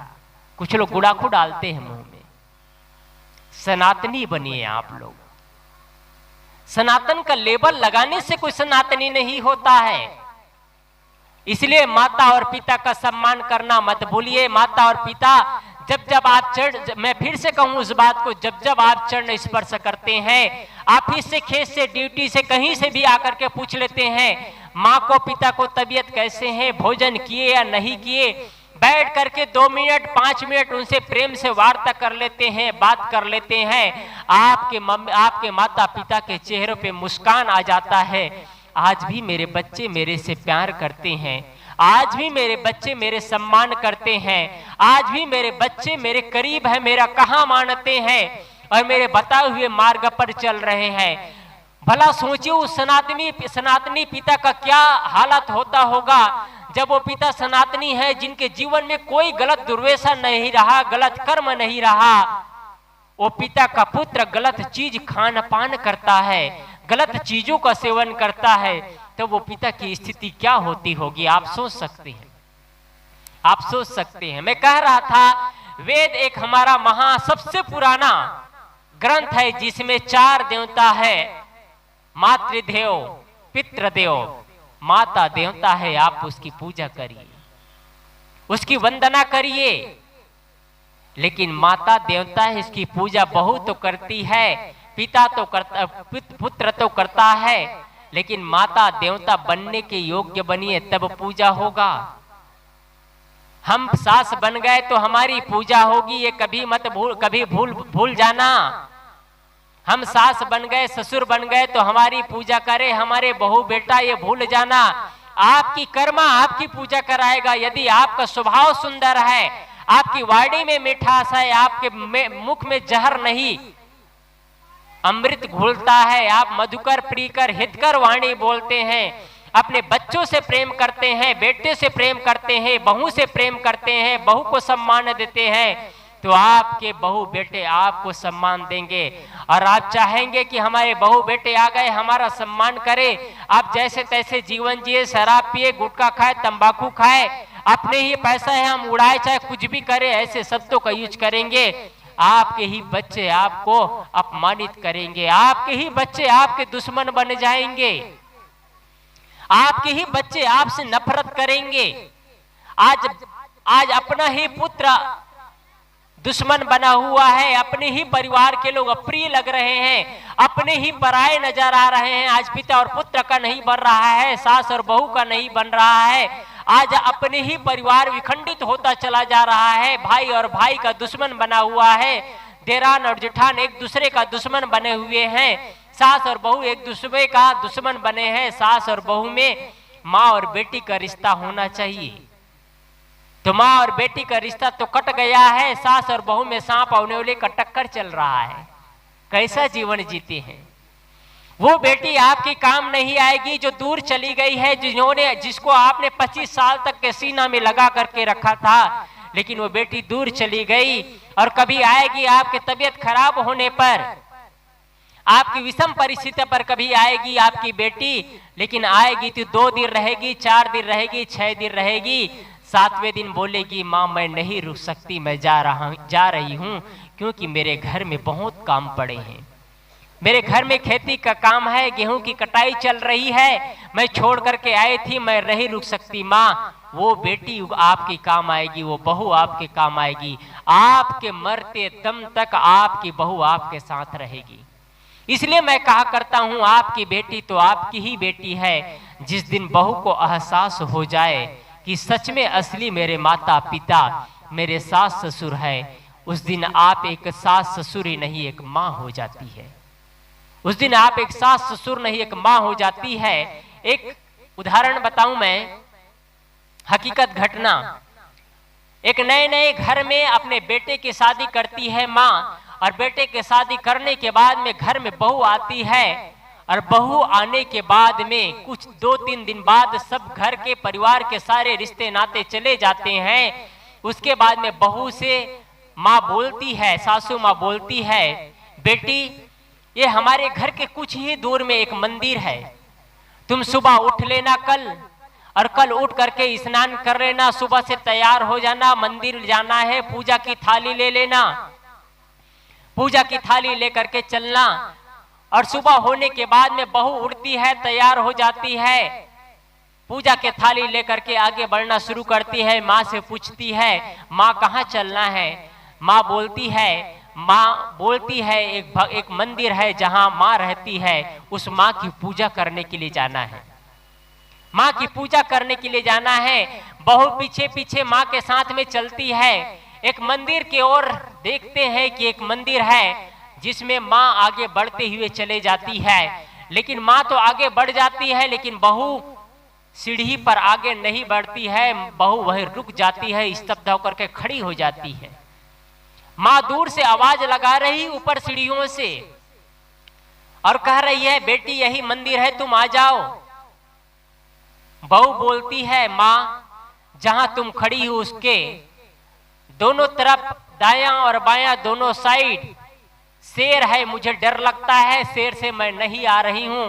कुछ लोग गुड़ाखू डालते हैं मुंह में। सनातनी बनिए आप लोग। सनातन का लेबल लगाने से कोई सनातनी नहीं होता है। इसलिए माता और पिता का सम्मान करना मत भूलिए। माता और पिता जब जब आप मैं फिर से कहूं उस बात को, जब जब आप चरण स्पर्श करते हैं, ऑफिस से, खेत से, ड्यूटी से, कहीं से भी आकर के पूछ लेते हैं माँ को, पिता को तबीयत कैसे है, भोजन किए या नहीं किए, बैठ करके 2 मिनट 5 मिनट उनसे प्रेम से वार्ता कर लेते हैं, बात कर लेते हैं, आपके माता पिता के चेहरों पे मुस्कान आ जाता है। आज भी मेरे बच्चे मेरे से प्यार करते हैं, आज भी मेरे बच्चे मेरे सम्मान करते हैं, आज भी मेरे बच्चे मेरे करीब है, मेरा कहा मानते हैं और मेरे बताए हुए मार्ग पर चल रहे हैं। भला सोचिए उस सनातनी पिता का क्या हालत होता होगा जब वो पिता सनातनी है, जिनके जीवन में कोई गलत दुर्व्यसन नहीं रहा, गलत कर्म नहीं रहा। वो पिता का पुत्र गलत चीज खान पान करता है, गलत चीजों का सेवन करता है, तो वो पिता की स्थिति क्या होती होगी आप सोच सकते हैं। आप सोच सकते हैं। मैं कह रहा था वेद एक हमारा सबसे पुराना ग्रंथ है जिसमें 4 देवता है। मातृदेव, पितृदेव, माता देवता है। आप उसकी पूजा करिए, उसकी वंदना करिए। लेकिन माता देवता है, इसकी पूजा बहू तो करती है, पिता तो करता, पुत्र तो करता है, लेकिन माता देवता बनने के योग्य बनिए तब पूजा होगा। हम सास बन गए तो हमारी पूजा होगी, ये कभी भूल जाना। हम सास बन गए, ससुर बन गए तो हमारी पूजा करे हमारे बहू बेटा, ये भूल जाना। आपकी कर्मा आपकी पूजा कराएगा। यदि आपका स्वभाव सुंदर है, आपकी वाणी में मिठास है, आपके मुख में जहर नहीं अमृत घुलता है, आप मधुकर प्रियकर हितकर वाणी बोलते हैं, अपने बच्चों से प्रेम करते हैं, बेटे से प्रेम करते हैं, बहू से प्रेम करते हैं, बहू को सम्मान देते हैं, तो आपके बहू बेटे आपको सम्मान देंगे। और आप चाहेंगे कि हमारे बहू बेटे आ गए हमारा सम्मान करे। आप जैसे तैसे जीवन जिए, शराब पिए, गुटखा खाए, तंबाकू खाए, अपने ही पैसा है हम उड़ाए, चाहे कुछ भी करे, ऐसे शब्दों का यूज करेंगे, आपके ही बच्चे आपको अपमानित करेंगे, आपके ही बच्चे आपके दुश्मन बन जाएंगे, आपके ही बच्चे आपसे नफरत करेंगे। आज अपना ही पुत्र दुश्मन बना हुआ है, अपने ही परिवार के लोग अप्रिय लग रहे हैं, अपने ही पराये नजर आ रहे हैं। आज पिता और पुत्र का नहीं बन रहा है, सास और बहू का नहीं बन रहा है। आज अपने ही परिवार विखंडित होता चला जा रहा है, भाई और भाई का दुश्मन बना हुआ है, देरान और जेठान एक दूसरे का दुश्मन बने हुए हैं, सास और बहू एक दूसरे का दुश्मन बने हैं। सास और बहू में माँ और बेटी का रिश्ता होना चाहिए, तो माँ और बेटी का रिश्ता तो कट गया है, सास और बहू में सांप और न्योले का टक्कर चल रहा है। कैसा जीवन जीते हैं। वो बेटी आपकी काम नहीं आएगी जो दूर चली गई है, जिसको आपने 25 साल तक के सीना में लगा करके रखा था, लेकिन वो बेटी दूर चली गई। और कभी आएगी आपकी तबीयत खराब होने पर, आपकी विषम परिस्थिति पर कभी आएगी आपकी बेटी, लेकिन आएगी तो 2 दिन रहेगी, 4 दिन रहेगी, 6 दिन रहेगी, 7वें दिन बोलेगी माँ मैं नहीं रुक सकती, मैं जा रही हूँ, क्योंकि मेरे घर में बहुत काम पड़े हैं, मेरे घर में खेती का काम है, गेहूं की कटाई चल रही है, मैं छोड़ करके आई थी, मैं नहीं रुक सकती। माँ वो बेटी आपकी काम आएगी, वो बहू आपके काम आएगी, आपके मरते दम तक आपकी बहू आपके साथ रहेगी। इसलिए मैं कहा करता हूं आपकी बेटी तो आपकी ही बेटी है। जिस दिन बहू को एहसास हो जाए कि सच में असली मेरे माता पिता मेरे सास ससुर है, उस दिन आप एक सास ससुर ही नहीं एक माँ हो जाती है। उस दिन आप एक सास ससुर नहीं एक माँ हो जाती है। एक उदाहरण बताऊं मैं, हकीकत घटना। एक नए घर में अपने बेटे की शादी करती है माँ, और बेटे के शादी करने के बाद में घर में बहू आती है, और बहू आने के बाद में कुछ 2-3 दिन बाद सब घर के परिवार के सारे रिश्ते नाते चले जाते हैं। उसके बाद में बहू से माँ बोलती है, सासू माँ बोलती है, बेटी ये हमारे घर के कुछ ही दूर में एक मंदिर है, तुम सुबह उठ लेना कल और कल उठ करके स्नान कर लेना, सुबह से तैयार हो जाना, मंदिर जाना है, पूजा की थाली ले लेना, पूजा की थाली लेकर के चलना। और सुबह होने के बाद में बहू उठती है, तैयार हो जाती है, पूजा के थाली लेकर के आगे बढ़ना शुरू करती है। माँ से पूछती है, माँ कहाँ चलना है? माँ बोलती है एक मंदिर है जहाँ माँ रहती है, उस माँ की पूजा करने के लिए जाना है, माँ की पूजा करने के लिए जाना है। बहू पीछे पीछे माँ के साथ में चलती है। एक मंदिर की ओर देखते हैं कि एक मंदिर है जिसमें माँ आगे बढ़ते हुए चले जाती है, लेकिन माँ तो आगे बढ़ जाती है, लेकिन बहू सीढ़ी पर आगे नहीं बढ़ती है। बहू वही रुक जाती है, स्तब्ध होकर के खड़ी हो जाती है। माँ दूर से आवाज लगा रही ऊपर सीढ़ियों से और कह रही है, बेटी यही मंदिर है, तुम आ जाओ। बहू बोलती है, माँ जहां तुम खड़ी हो उसके दोनों तरफ, दायां और बायां दोनों साइड शेर है, मुझे डर लगता है, शेर से मैं नहीं आ रही हूं,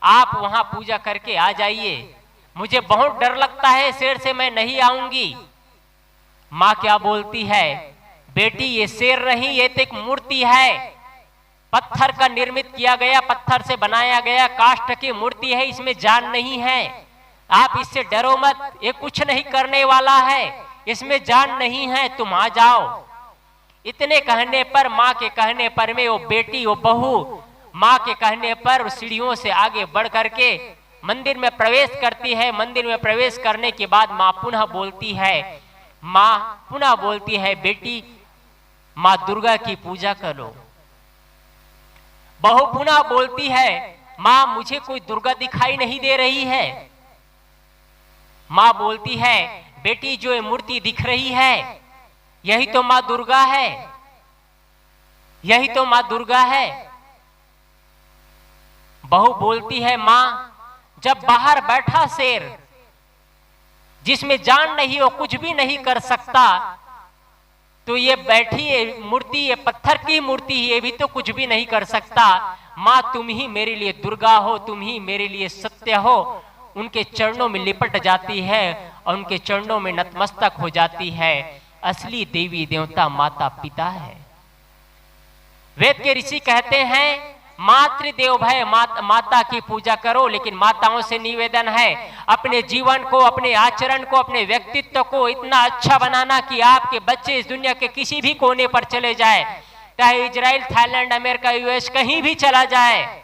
आप वहां पूजा करके आ जाइए, मुझे बहुत डर लगता है, शेर से मैं नहीं आऊंगी। माँ क्या बोलती है, बेटी ये शेर नहीं, ये तो एक मूर्ति है, पत्थर का निर्मित किया गया, पत्थर से बनाया गया काष्ठ की मूर्ति है, इसमें जान नहीं है, आप इससे डरो मत, ये कुछ नहीं करने वाला है, इसमें जान नहीं है, तुम आ जाओ। इतने कहने पर, माँ के कहने पर में वो बेटी, वो बहू माँ के कहने पर सीढ़ियों से आगे बढ़ करके मंदिर में प्रवेश करती है। मंदिर में प्रवेश करने के बाद माँ पुनः बोलती है, माँ पुनः बोलती है, बेटी माँ दुर्गा की पूजा करो। बहू पुनः बोलती है, माँ मुझे कोई दुर्गा दिखाई नहीं दे रही है। माँ बोलती है, बेटी जो ये मूर्ति दिख रही है यही तो माँ दुर्गा है, यही तो माँ दुर्गा है। बहू बोलती है, माँ जब बाहर बैठा शेर जिसमें जान नहीं हो, कुछ भी नहीं कर सकता, तो ये बैठी ये मूर्ति, ये पत्थर की मूर्ति, ये भी तो कुछ भी नहीं कर सकता। माँ तुम ही मेरे लिए दुर्गा हो, तुम ही मेरे लिए सत्य हो। उनके चरणों में लिपट जाती है और उनके चरणों में नतमस्तक हो जाती है। असली देवी देवता माता पिता है। वेद के ऋषि कहते हैं, मातृदेव भय, माता की पूजा करो। लेकिन माताओं से निवेदन है, अपने जीवन को, अपने आचरण को, अपने व्यक्तित्व को इतना अच्छा बनाना कि आपके बच्चे इस दुनिया के किसी भी कोने पर चले जाए, चाहे इजराइल, थाईलैंड, अमेरिका, यूएस, कहीं भी चला जाए,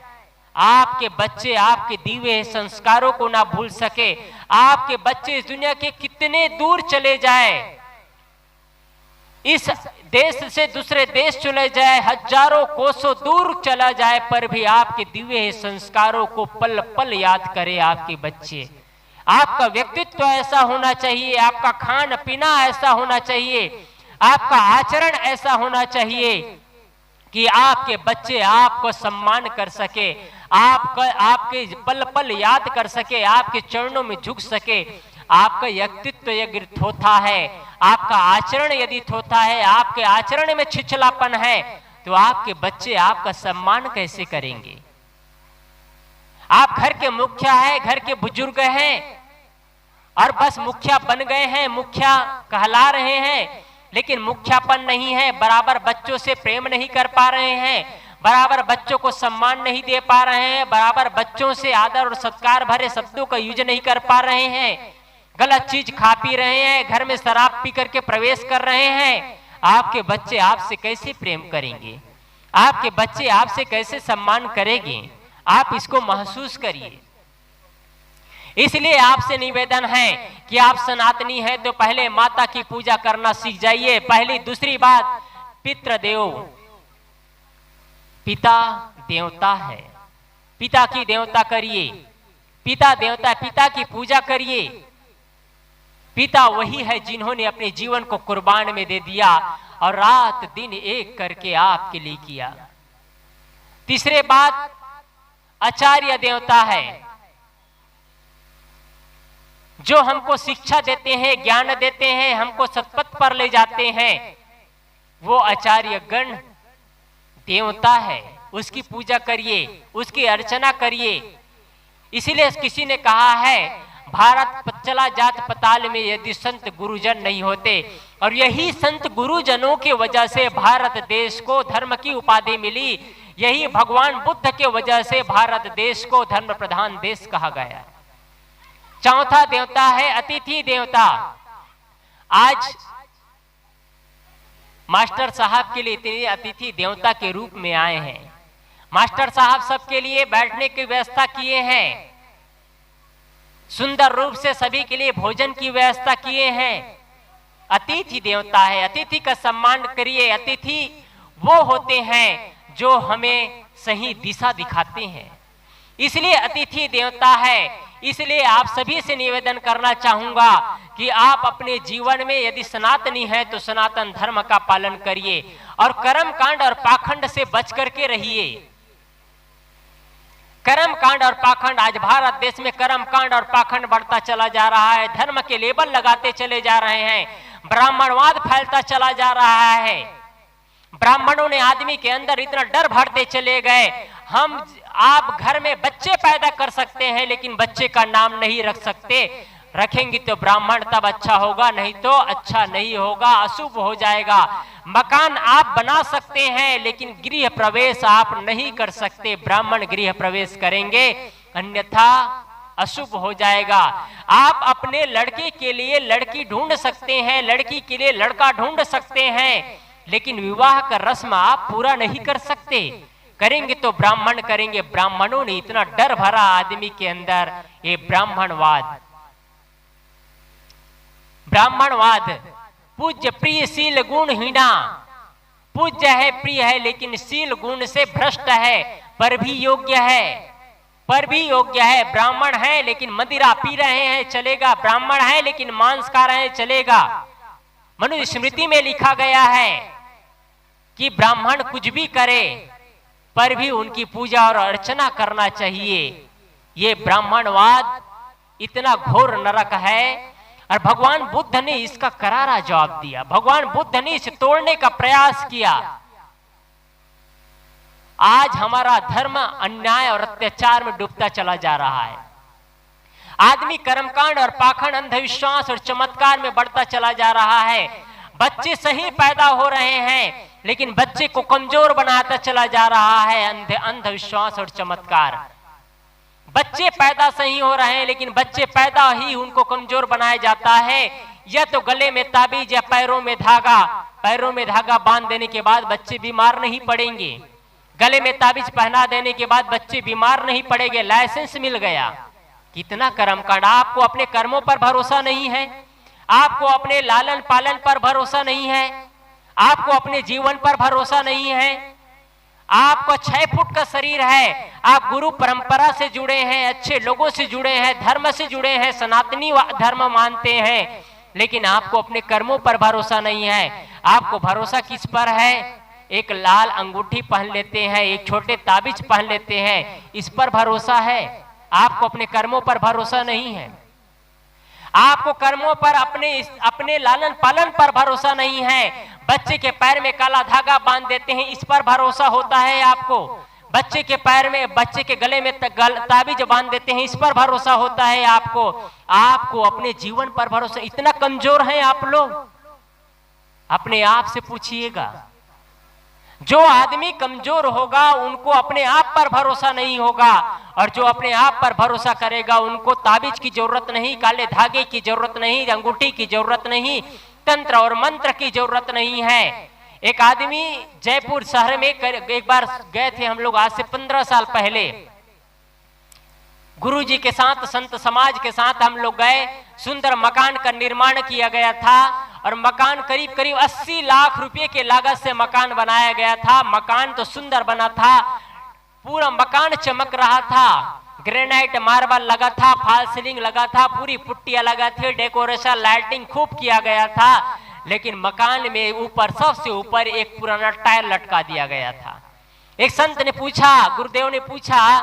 आपके बच्चे आपके दिव्य संस्कारों को ना भूल सके। आपके बच्चे इस दुनिया के कितने दूर चले जाए, इस देश से दूसरे देश चले जाए, हजारों कोसों दूर चला जाए, पर भी आपके दिव्य संस्कारों को पल पल याद करे आपके बच्चे। आपका व्यक्तित्व ऐसा होना चाहिए, आपका खान पीना ऐसा होना चाहिए, आपका आचरण ऐसा होना चाहिए कि आपके बच्चे आपको सम्मान कर सके, आपके पल पल याद कर सके, आपके चरणों में झुक सके। आपका व्यक्तित्व यदि थोथा है, आपका आचरण यदि थोथा है, आपके आचरण में छिछलापन है, तो आपके बच्चे आपका सम्मान कैसे करेंगे? आप घर के मुखिया है, घर के बुजुर्ग हैं और बस मुखिया बन गए हैं, मुखिया कहला रहे हैं, लेकिन मुखियापन नहीं है, बराबर बच्चों से प्रेम नहीं कर पा रहे हैं, बराबर बच्चों को सम्मान नहीं दे पा रहे हैं, बराबर बच्चों से आदर और सत्कार भरे शब्दों का यूज नहीं कर पा रहे हैं, गलत चीज खा पी रहे हैं, घर में शराब पी करके प्रवेश कर रहे हैं। आपके बच्चे आपसे कैसे प्रेम करेंगे? आपके बच्चे आपसे कैसे सम्मान करेंगे? आप इसको महसूस करिए। इसलिए आपसे निवेदन है कि आप सनातनी हैं तो पहले माता की पूजा करना सीख जाइए। पहली दूसरी बात, पितृदेव, पिता देवता है, पिता की देवता करिए, पिता देवता, पिता की पूजा करिए। पिता वही है जिन्होंने अपने जीवन को कुर्बान में दे दिया और रात दिन एक करके आपके लिए किया। तीसरे बात, आचार्य देवता है, जो हमको शिक्षा देते हैं, ज्ञान देते हैं, हमको सत्पथ पर ले जाते हैं, वो आचार्य गण देवता है। उसकी पूजा करिए, उसकी अर्चना करिए। इसीलिए किसी ने कहा है, भारत चला जात पताल में यदि संत गुरुजन नहीं होते। और यही संत गुरुजनों की वजह से भारत देश को धर्म की उपाधि मिली। यही भगवान बुद्ध के वजह से भारत देश को धर्म प्रधान देश कहा गया। चौथा देवता है अतिथि देवता। आज मास्टर साहब के लिए इतने अतिथि देवता के रूप में आए हैं। मास्टर साहब सबके लिए बैठने की व्यवस्था किए हैं, सुंदर रूप से सभी के लिए भोजन की व्यवस्था किए हैं। अतिथि देवता है, अतिथि का सम्मान करिए। अतिथि वो होते हैं जो हमें सही दिशा दिखाते हैं, इसलिए अतिथि देवता है। इसलिए आप सभी से निवेदन करना चाहूंगा कि आप अपने जीवन में यदि सनातनी हैं तो सनातन धर्म का पालन करिए और कर्म कांड और पाखंड से बच करके रहिए। कर्म कांड और पाखंड, आज भारत देश में कर्म कांड और पाखंड बढ़ता चला जा रहा है। धर्म के लेबल लगाते चले जा रहे हैं, ब्राह्मणवाद फैलता चला जा रहा है। ब्राह्मणों ने आदमी के अंदर इतना डर भरते चले गए। आप घर में बच्चे पैदा कर सकते हैं लेकिन बच्चे का नाम नहीं रख सकते। रखेंगे तो ब्राह्मण तब अच्छा होगा, नहीं तो अच्छा नहीं होगा, अशुभ हो जाएगा। मकान आप बना सकते हैं लेकिन गृह प्रवेश आप नहीं कर सकते। ब्राह्मण गृह प्रवेश करेंगे, अन्यथा अशुभ हो जाएगा। आप अपने लड़के के लिए लड़की ढूंढ सकते हैं, लड़की के लिए लड़का ढूंढ सकते हैं, लेकिन विवाह का रस्म आप पूरा नहीं कर सकते। करेंगे तो ब्राह्मण करेंगे। ब्राह्मणों ने इतना डर भरा आदमी के अंदर, ये ब्राह्मणवाद। ब्राह्मणवाद पूज्य प्रिय शील गुण हीना। पूज्य है, प्रिय है, लेकिन शील गुण से भ्रष्ट है, पर भी योग्य है, पर भी योग्य है। ब्राह्मण है लेकिन मदिरा पी रहे हैं, चलेगा। ब्राह्मण है लेकिन मांस खा रहे हैं, चलेगा। मनुस्मृति में लिखा गया है कि ब्राह्मण कुछ भी करे पर भी उनकी पूजा और अर्चना करना चाहिए। ये ब्राह्मणवाद इतना घोर नरक है और भगवान बुद्ध ने इसका करारा जवाब दिया। भगवान बुद्ध ने इसे तोड़ने का प्रयास किया। आज हमारा धर्म अन्याय और अत्याचार में डूबता चला जा रहा है। आदमी कर्मकांड और पाखंड, अंधविश्वास और चमत्कार में बढ़ता चला जा रहा है। बच्चे सही पैदा हो रहे हैं लेकिन बच्चे को कमजोर बनाता चला जा रहा है अंधविश्वास और चमत्कार। बच्चे पैदा सही हो रहे हैं लेकिन बच्चे पैदा ही उनको कमजोर बनाया जाता है। या तो गले में ताबीज या पैरों में धागा बांध देने के बाद बच्चे बीमार नहीं पड़ेंगे। गले में ताबीज पहना देने के बाद बच्चे बीमार नहीं पड़ेंगे, लाइसेंस मिल गया। कितना कर्मकांड। आपको अपने कर्मों पर भरोसा नहीं है, आपको अपने लालन पालन पर भरोसा नहीं है, आपको अपने जीवन पर भरोसा नहीं है। आपका 6 फुट का शरीर है, आप गुरु परंपरा से जुड़े हैं, अच्छे लोगों से जुड़े हैं, धर्म से जुड़े हैं, सनातनी धर्म मानते हैं, लेकिन आपको अपने कर्मों पर भरोसा नहीं है। आपको भरोसा किस पर है? एक लाल अंगूठी पहन लेते हैं, एक छोटे ताबीज पहन लेते हैं, इस पर भरोसा है। आपको अपने कर्मों पर भरोसा नहीं है। आपको कर्मों पर अपने लालन पालन पर भरोसा नहीं है। बच्चे के पैर में काला धागा बांध देते हैं, इस पर भरोसा होता है आपको। बच्चे के पैर में, बच्चे के गले में ताबीज बांध देते हैं, इस पर भरोसा होता है आपको। आपको अपने जीवन पर भरोसा, इतना कमजोर हैं आप लोग? अपने आप से पूछिएगा। जो आदमी कमजोर होगा उनको अपने आप पर भरोसा नहीं होगा, और जो अपने आप पर भरोसा करेगा उनको ताबीज की जरूरत नहीं, काले धागे की जरूरत नहीं, अंगूठी की जरूरत नहीं, तंत्र और मंत्र की जरूरत नहीं है। एक आदमी जयपुर शहर में एक बार गए थे हम लोग, आज से 15 साल पहले गुरुजी के साथ, संत समाज के साथ हम लोग गए। सुंदर मकान का निर्माण किया गया था और मकान करीब 80 लाख रुपए के लागत से मकान बनाया गया था। मकान तो सुंदर बना था, पूरा मकान चमक रहा था, ग्रेनाइट मार्बल लगा था, फॉल सीलिंग लगा था, पूरी पुट्टियां लगा थी, डेकोरेशन लाइटिंग खूब किया गया था। लेकिन मकान में ऊपर, सबसे ऊपर एक पुराना टायर लटका दिया गया था। एक संत ने पूछा, गुरुदेव ने पूछा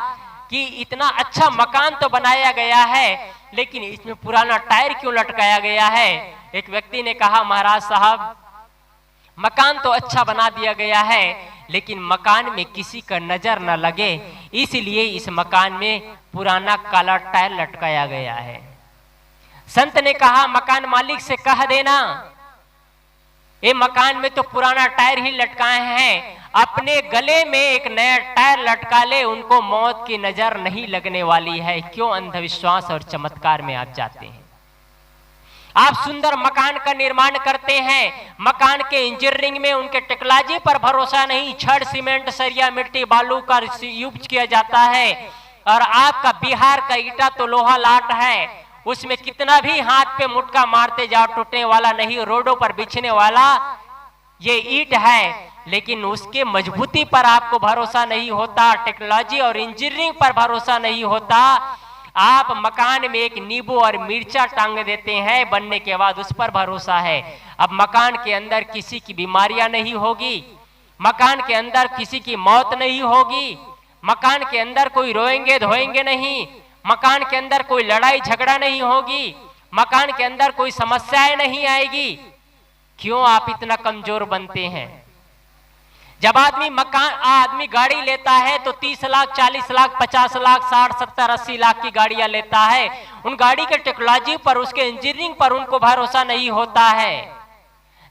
कि इतना अच्छा मकान तो बनाया गया है लेकिन इसमें पुराना टायर क्यों लटकाया गया है? एक व्यक्ति ने कहा, महाराज साहब, मकान तो अच्छा बना दिया गया है लेकिन मकान में किसी का नजर न लगे, इसलिए इस मकान में पुराना काला टायर लटकाया गया है। संत ने कहा मकान मालिक से कह देना, ये मकान में तो पुराना टायर ही लटकाए हैं, अपने गले में एक नया टायर लटका ले, उनको मौत की नजर नहीं लगने वाली है। क्यों अंधविश्वास और चमत्कार में आप जाते हैं? आप सुंदर मकान का निर्माण करते हैं, मकान के इंजीनियरिंग में उनके टेक्नोलॉजी पर भरोसा नहीं, छड़ सीमेंट सरिया मिट्टी बालू का यूज किया जाता है। और आपका बिहार का ईटा तो लोहा लाट है, उसमें कितना भी हाथ पे मुटका मारते जाओ टूटने वाला नहीं, रोडों पर बिछने वाला ये ईंट है, लेकिन उसके मजबूती पर आपको भरोसा नहीं होता, टेक्नोलॉजी और इंजीनियरिंग पर भरोसा नहीं होता। आप मकान में एक नींबू और मिर्चा टांग देते हैं, बनने के बाद उस पर भरोसा है। अब मकान के अंदर किसी की बीमारियां नहीं होगी, मकान के अंदर किसी की मौत नहीं होगी, मकान के अंदर कोई रोएंगे धोएंगे नहीं, मकान के अंदर कोई लड़ाई झगड़ा नहीं होगी, मकान के अंदर कोई समस्याएं नहीं आएगी। क्यों आप इतना कमजोर बनते हैं? जब आदमी गाड़ी लेता है तो 30 लाख 40 लाख 50 लाख 60 70 80 लाख की गाड़ियां लेता है, उन गाड़ी के टेक्नोलॉजी पर उसके इंजीनियरिंग पर उनको भरोसा नहीं होता है।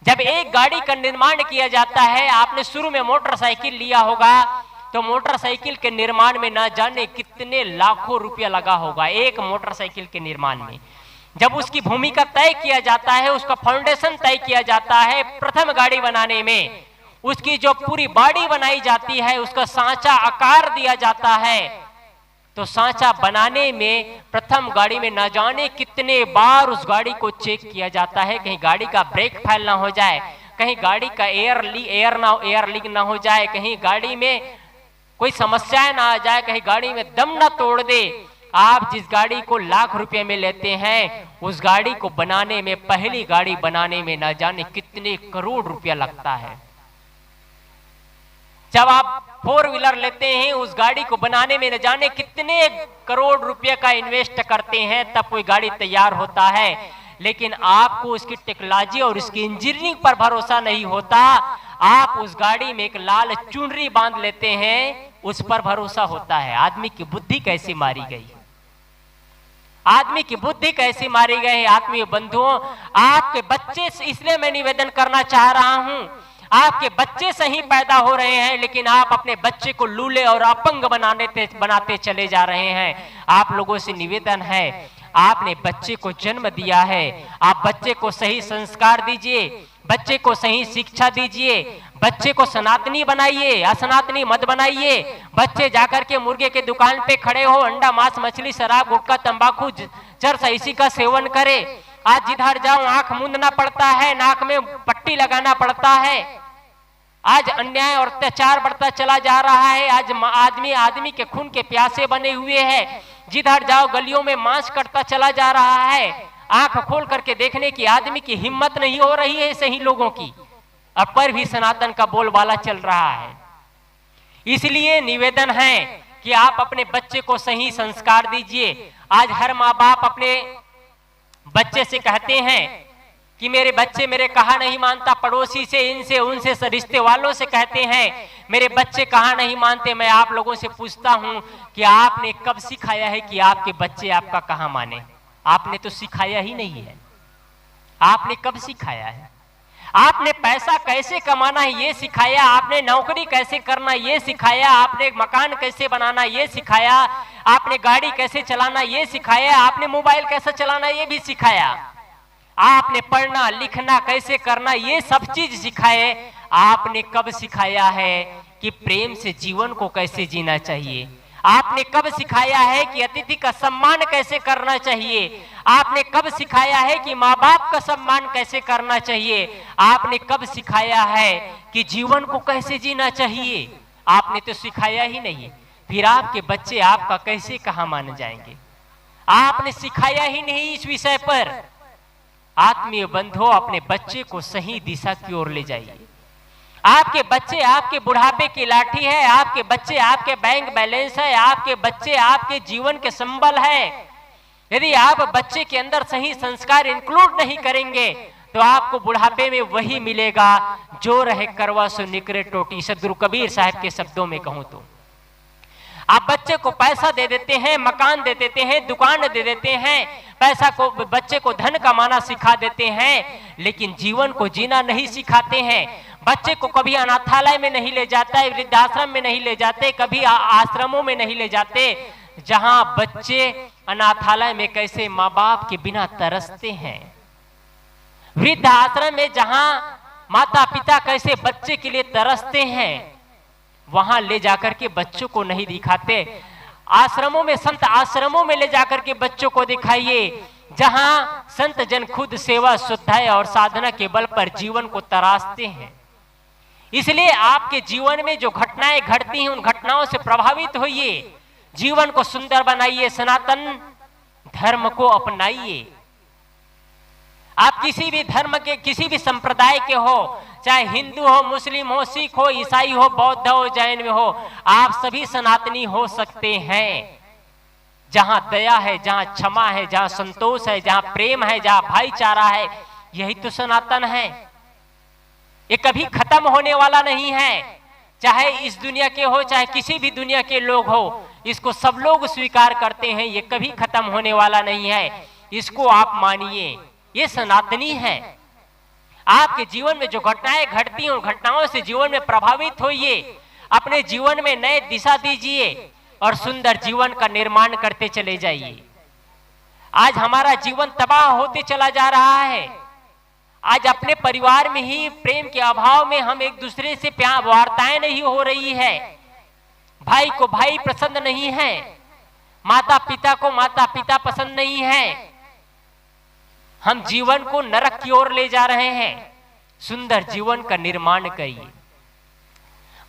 जब एक गाड़ी का निर्माण किया जाता है, आपने शुरू में मोटरसाइकिल लिया होगा तो मोटरसाइकिल के निर्माण में ना जाने कितने लाखों रुपया लगा होगा एक मोटरसाइकिल के निर्माण में। जब उसकी भूमिका तय किया जाता है, उसका फाउंडेशन तय किया जाता है, प्रथम गाड़ी बनाने में उसकी जो पूरी बॉडी बनाई जाती है, उसका सांचा आकार दिया जाता है, तो सांचा बनाने में प्रथम गाड़ी में न जाने कितने बार उस गाड़ी को चेक किया जाता है, कहीं गाड़ी का ब्रेक फेल ना हो जाए, कहीं गाड़ी का एयर लीक ना हो जाए, कहीं गाड़ी में कोई समस्याएं ना आ जाए, कहीं गाड़ी में दम ना तोड़ दे। आप जिस गाड़ी को लाख रुपए में लेते हैं, उस गाड़ी को बनाने में, पहली गाड़ी बनाने में न जाने कितने करोड़ रुपया लगता है। जब आप 4 व्हीलर लेते हैं, उस गाड़ी को बनाने में न जाने कितने करोड़ रुपए का इन्वेस्ट करते हैं, तब कोई गाड़ी तैयार होता है। लेकिन आपको उसकी टेक्नोलॉजी और उसकी इंजीनियरिंग पर भरोसा नहीं होता। आप उस गाड़ी में एक लाल चुनरी बांध लेते हैं, उस पर भरोसा होता है। आदमी की बुद्धि कैसी मारी गई, आदमी की बुद्धि कैसी मारी गई। आत्मीय बंधुओं, आपके बच्चे, इसलिए मैं निवेदन करना चाह रहा हूं, आपके बच्चे सही पैदा हो रहे हैं, लेकिन आप अपने बच्चे को लूले और अपंग बनाते चले जा रहे हैं। आप लोगों से निवेदन है, आपने बच्चे को जन्म दिया है, आप बच्चे को सही संस्कार दीजिए, बच्चे को सही शिक्षा दीजिए, बच्चे को सनातनी बनाइए, असनातनी मत बनाइए। बच्चे जाकर के मुर्गे के दुकान पे खड़े हो, अंडा मांस मछली शराब गुटखा तंबाकू चरस इसी का सेवन करे। आज जिधर जाओ आंख मूंदना पड़ता है, नाक में पट्टी लगाना पड़ता है। आज अन्याय और अत्याचार बढ़ता चला जा रहा है। आज आदमी के खून के प्यासे बने हुए हैं। जिधर जाओ गलियों में मांस कटता चला जा रहा है। आंख खोल करके देखने की आदमी की हिम्मत नहीं हो रही है सही लोगों की, अब पर भी सनातन का बोलबाला चल रहा है। इसलिए निवेदन है कि आप अपने बच्चे को सही संस्कार दीजिए। आज हर माँ बाप अपने बच्चे से कहते हैं कि मेरे बच्चे मेरे कहा नहीं मानता, पड़ोसी से, इनसे उनसे, रिश्ते वालों से कहते हैं मेरे बच्चे कहा नहीं मानते। मैं आप लोगों से पूछता हूं कि आपने कब सिखाया है कि आपके बच्चे आपका कहा माने? आपने तो सिखाया ही नहीं है। आपने कब सिखाया है? आपने पैसा कैसे कमाना है ये सिखाया, आपने नौकरी कैसे करना ये सिखाया, आपने मकान कैसे बनाना ये सिखाया, आपने गाड़ी कैसे चलाना ये सिखाया, आपने मोबाइल कैसे चलाना ये भी सिखाया, आपने पढ़ना लिखना कैसे करना ये सब चीज सिखाए। आपने कब सिखाया है कि प्रेम से जीवन को कैसे जीना चाहिए? आपने कब सिखाया है कि अतिथि का सम्मान कैसे करना चाहिए? आपने कब सिखाया है कि माँ बाप का सम्मान कैसे करना चाहिए? आपने कब सिखाया है कि जीवन को कैसे जीना चाहिए? आपने तो सिखाया ही नहीं, फिर आपके बच्चे आपका कैसे कहा मान जाएंगे? आपने सिखाया ही नहीं इस विषय पर। आत्मीय बंधुओं, अपने बच्चे को सही दिशा की ओर ले जाइए। आपके बच्चे आपके बुढ़ापे की लाठी है, आपके बच्चे आपके बैंक बैलेंस है, आपके बच्चे आपके जीवन के संबल है। यदि आप बच्चे के अंदर सही संस्कार इंक्लूड नहीं करेंगे तो आपको बुढ़ापे में वही मिलेगा जो रहे करवा सो निकरे टोटी। सदगुरु कबीर साहब के शब्दों में कहूं तो आप बच्चे को पैसा दे देते हैं, मकान दे देते हैं, दुकान दे देते हैं, पैसा को, बच्चे को धन कमाना सिखा देते हैं, लेकिन जीवन को जीना नहीं सिखाते हैं। बच्चे को कभी अनाथालय में नहीं ले जाता है, वृद्धाश्रम में नहीं ले जाते, कभी आश्रमों में नहीं ले जाते, जहां बच्चे अनाथालय में कैसे माँ बाप के बिना तरसते हैं, वृद्धाश्रम में जहां माता पिता कैसे बच्चे के लिए तरसते हैं, वहां ले जाकर के बच्चों को नहीं दिखाते। आश्रमों में, संत आश्रमों में ले जाकर के बच्चों को दिखाइए, जहां संत जन खुद सेवा, शुद्धाई और साधना के बल पर जीवन को तराशते हैं। इसलिए आपके जीवन में जो घटनाएं घटती हैं, उन घटनाओं से प्रभावित होइए, जीवन को सुंदर बनाइए, सनातन धर्म को अपनाइए। आप किसी भी धर्म के, किसी भी संप्रदाय के हो, चाहे हिंदू हो, मुस्लिम हो, सिख हो, ईसाई हो, बौद्ध हो, जैन में हो, आप सभी सनातनी हो सकते हैं। जहां दया है, जहां क्षमा है, जहां संतोष है, जहां प्रेम है, जहां भाईचारा है, यही तो सनातन है। ये कभी खत्म होने वाला नहीं है, चाहे इस दुनिया के हो, चाहे किसी भी दुनिया के लोग हो, इसको सब लोग स्वीकार करते हैं। ये कभी खत्म होने वाला नहीं है, इसको आप मानिए, ये सनातनी है। आपके जीवन में जो घटनाएं घटती हैं, उन घटनाओं से जीवन में प्रभावित होइए, अपने जीवन में नए दिशा दीजिए और सुंदर जीवन का निर्माण करते चले जाइए। आज हमारा जीवन तबाह होते चला जा रहा है। आज अपने परिवार में ही प्रेम के अभाव में हम एक दूसरे से प्यार, वार्ताएं नहीं हो रही है, भाई को भाई पसंद नहीं है, माता पिता को माता पिता पसंद नहीं है। हम जीवन को नरक की ओर ले जा रहे हैं। सुंदर जीवन का निर्माण करिए।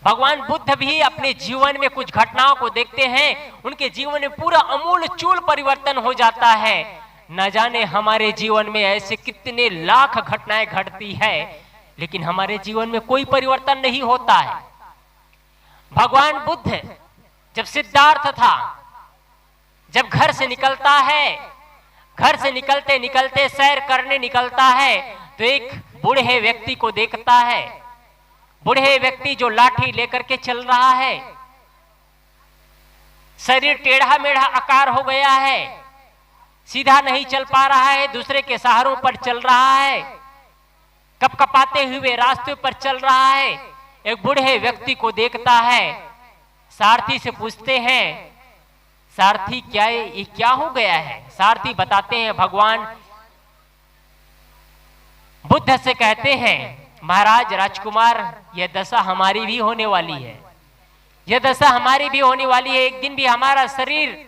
भगवान बुद्ध भी अपने जीवन में कुछ घटनाओं को देखते हैं, उनके जीवन में पूरा अमूल चूल परिवर्तन हो जाता है। न जाने हमारे जीवन में ऐसे कितने लाख घटनाएं घटती है, लेकिन हमारे जीवन में कोई परिवर्तन नहीं होता है। भगवान बुद्ध जब सिद्धार्थ था, जब घर से निकलता है, घर से निकलते निकलते सैर करने निकलता है, तो एक बूढ़े व्यक्ति को देखता है। बूढ़े व्यक्ति जो लाठी लेकर के चल रहा है, शरीर टेढ़ा मेढ़ा आकार हो गया है, सीधा नहीं चल पा रहा है, दूसरे के सहारों पर चल रहा है, कपकपाते हुए रास्ते पर चल रहा है। एक बूढ़े व्यक्ति को देखता है, सारथी से पूछते हैं, सारथी क्या ये क्या हो गया है? सारथी बताते हैं, भगवान बुद्ध से कहते हैं, महाराज राजकुमार, यह दशा हमारी भी होने वाली है, यह दशा हमारी भी होने वाली है। एक दिन भी हमारा शरीर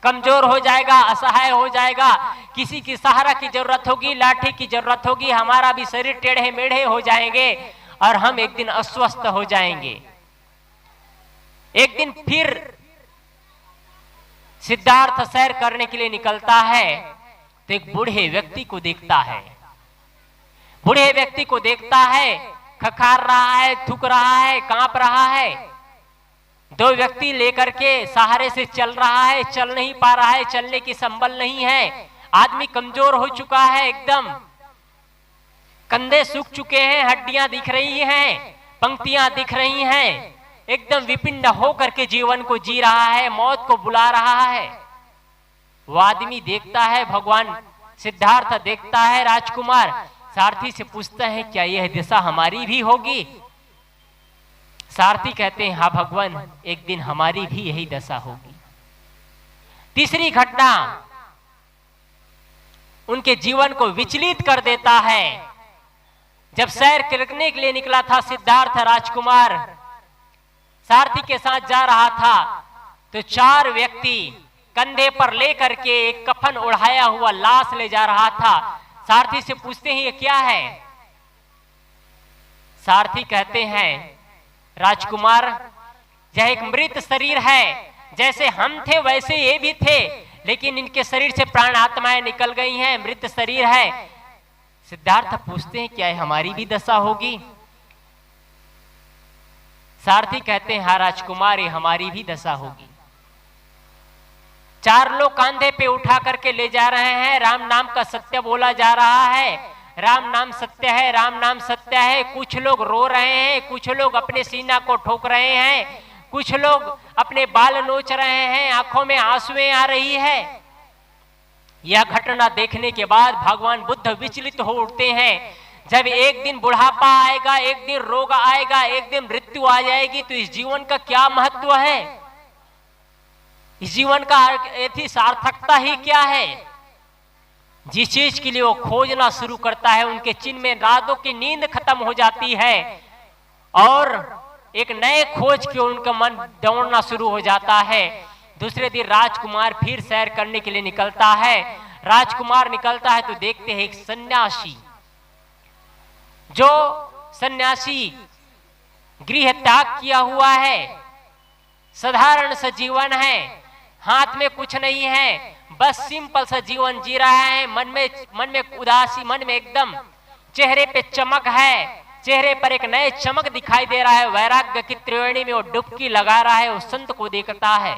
कमजोर हो जाएगा, असहाय हो जाएगा, किसी की सहारा की जरूरत होगी, लाठी की जरूरत होगी, हमारा भी शरीर टेढ़े मेढ़े हो जाएंगे और हम एक दिन अस्वस्थ हो जाएंगे। एक दिन फिर सिद्धार्थ सैर करने के लिए निकलता है, तो एक बूढ़े व्यक्ति को देखता है। बूढ़े व्यक्ति को देखता है, खखार रहा है, थूक रहा है, कांप रहा है। दो व्यक्ति लेकर के सहारे से चल रहा है, चल नहीं पा रहा है, चलने की संबल नहीं है, आदमी कमजोर हो चुका है, एकदम कंधे सूख चुके हैं, हड्डियां दिख रही हैं, पंक्तियां दिख रही हैं, एकदम विपिन्न होकर के जीवन को जी रहा है, मौत को बुला रहा है। वो आदमी देखता है, भगवान सिद्धार्थ देखता है, राजकुमार सारथी से पूछता है, क्या यह दशा हमारी भी होगी? सारथी कहते हैं, हाँ भगवान, एक दिन हमारी भी यही दशा होगी। तीसरी घटना उनके जीवन को विचलित कर देता है। जब सैर करने के लिए निकला था सिद्धार्थ राजकुमार, सारथी के साथ जा रहा था, तो चार व्यक्ति कंधे पर लेकर के एक कफन उड़ाया हुआ लाश ले जा रहा था। सारथी से पूछते हैं, ये क्या है? सारथी कहते हैं, राजकुमार, यह एक मृत शरीर है, जैसे हम थे वैसे ये भी थे, लेकिन इनके शरीर से प्राण आत्माएं निकल गई हैं, मृत शरीर है। सिद्धार्थ पूछते हैं, क्या हमारी भी दशा होगी? सारथी कहते हैं, हाँ राजकुमार, ये हमारी भी दशा होगी। चार लोग कांधे पे उठा करके ले जा रहे हैं, राम नाम का सत्य बोला जा रहा है, राम नाम सत्य है, राम नाम सत्य है। कुछ लोग रो रहे हैं, कुछ लोग अपने सीना को ठोक रहे हैं, कुछ लोग अपने बाल नोच रहे हैं, आंखों में आंसुएं आ रही है। यह घटना देखने के बाद भगवान बुद्ध विचलित हो उठते हैं। जब एक दिन बुढ़ापा आएगा, एक दिन रोग आएगा, एक दिन मृत्यु आ जाएगी, तो इस जीवन का क्या महत्व है? इस जीवन का ऐसी सार्थकता ही क्या है? जिस चीज के लिए वो खोजना शुरू करता है, उनके चिन्ह में रातों की नींद खत्म हो जाती है और एक नए खोज के उनका मन दौड़ना शुरू हो जाता है। दूसरे दिन राजकुमार फिर सैर करने के लिए निकलता है। राजकुमार निकलता है तो देखते हैं एक सन्यासी, जो सन्यासी गृह त्याग किया हुआ है, साधारण सा जीवन है, हाथ में कुछ नहीं है, बस सिंपल सा जीवन जी रहा है। मन में उदासी, मन में एकदम चेहरे पे चमक है, चेहरे पर एक नए चमक दिखाई दे रहा है। वैराग्य की त्रिवेणी में वो डुबकी लगा रहा है, उस संत को देखता है,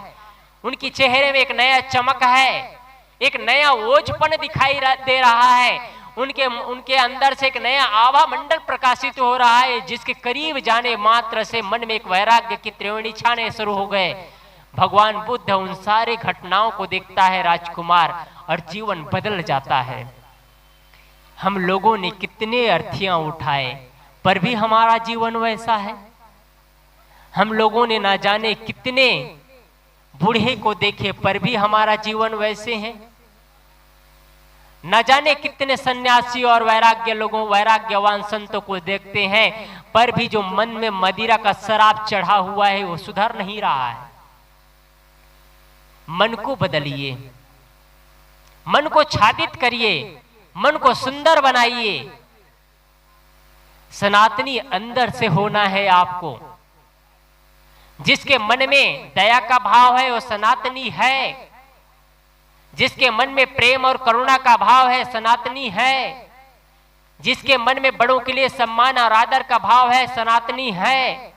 उनकी चेहरे में एक नया चमक है, एक नया ओझपन दिखाई दे रहा है, उनके अंदर से एक नया आभा मंडल प्रकाशित हो रहा है, जिसके करीब जाने मात्र से मन में एक वैराग्य की त्रिवेणी छाने शुरू हो गए। भगवान बुद्ध उन सारे घटनाओं को देखता है राजकुमार, और जीवन बदल जाता है। हम लोगों ने कितने अर्थियां उठाए, पर भी हमारा जीवन वैसा है। हम लोगों ने ना जाने कितने बूढ़े को देखे, पर भी हमारा जीवन वैसे है। न जाने कितने सन्यासी और वैराग्यवान संतों को देखते हैं, पर भी जो मन में मदिरा का शराब चढ़ा हुआ है वो सुधर नहीं रहा है। मन को बदलिए, मन को छादित करिए, मन को सुंदर बनाइए। सनातनी अंदर से होना है आपको। जिसके मन में दया का भाव है वो सनातनी है। जिसके मन में प्रेम और करुणा का भाव है सनातनी है। जिसके मन में बड़ों के लिए सम्मान और आदर का भाव है सनातनी है।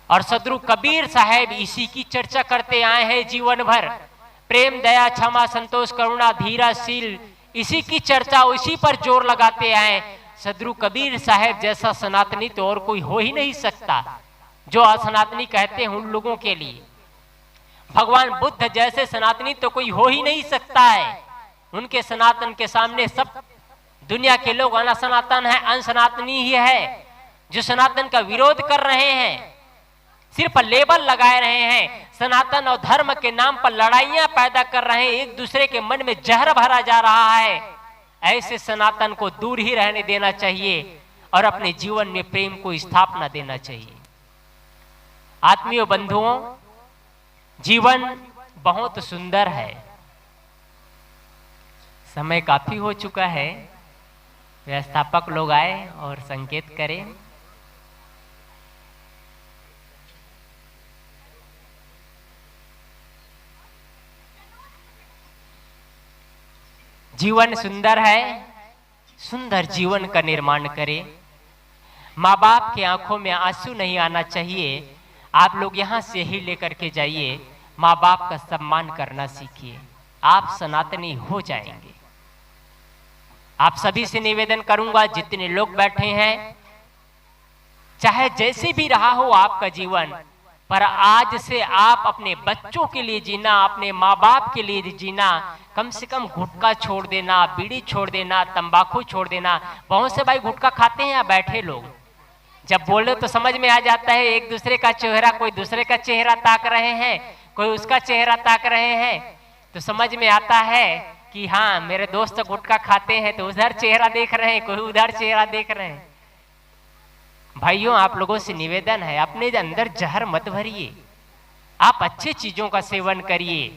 और सदगुरु कबीर साहब इसी की चर्चा करते आए हैं जीवन भर। प्रेम, दया, क्षमा, संतोष, करुणा, धीराशील, इसी की चर्चा, इसी पर जोर लगाते आए। सदगुरु कबीर साहब जैसा सनातनी तो और कोई हो ही नहीं सकता। जो असनातनी कहते हैं उन लोगों के लिए भगवान बुद्ध जैसे सनातनी तो कोई हो ही नहीं सकता है। उनके सनातन के सामने सब दुनिया के लोग अनसनातन है, अनसनातनी ही है। जो सनातन का विरोध कर रहे हैं, सिर्फ लेबल लगाए रहे हैं, सनातन और धर्म के नाम पर लड़ाइयां पैदा कर रहे हैं, एक दूसरे के मन में जहर भरा जा रहा है। ऐसे सनातन को दूर ही रहने देना चाहिए और अपने जीवन में प्रेम को स्थापना देना चाहिए। आत्मीय बंधुओं, जीवन बहुत सुंदर है। समय काफी हो चुका है। व्यवस्थापक लोग आए और संकेत करें। जीवन सुंदर है, सुंदर जीवन का निर्माण करें। माँ बाप की आंखों में आंसू नहीं आना चाहिए। आप लोग यहाँ से ही लेकर के जाइए, माँ बाप का सम्मान करना सीखिए, आप सनातनी हो जाएंगे। आप सभी से निवेदन करूंगा, जितने लोग बैठे हैं, चाहे जैसे भी रहा हो आपका जीवन, पर आज से आप अपने बच्चों के लिए जीना, अपने माँ बाप के लिए जीना। कम से कम गुटखा छोड़ देना, बीड़ी छोड़ देना, तंबाकू छोड़ देना। बहुत से भाई गुटखा खाते हैं या बैठे लोग, जब बोले तो समझ में आ जाता है एक दूसरे का चेहरा, कोई दूसरे का चेहरा ताक रहे हैं, कोई उसका चेहरा ताक रहे हैं, तो समझ में आता है कि हाँ मेरे दोस्त गुटखा खाते हैं, तो उधर चेहरा देख रहे हैं, कोई उधर चेहरा देख रहे हैं। भाइयों, आप लोगों से निवेदन है, अपने अंदर जहर मत भरिए। आप अच्छे चीजों का सेवन करिए,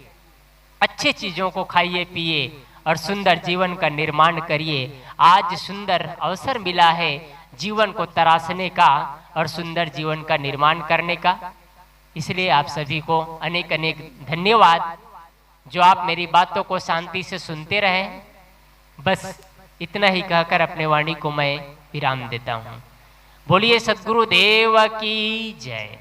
अच्छे चीजों को खाइए पिए और सुंदर जीवन का निर्माण करिए। आज सुंदर अवसर मिला है जीवन को तराशने का और सुंदर जीवन का निर्माण करने का। इसलिए आप सभी को अनेक अनेक धन्यवाद, जो आप मेरी बातों को शांति से सुनते रहे। बस इतना ही कहकर अपने वाणी को मैं विराम देता हूँ। बोलिए सद्गुरु देव की जय।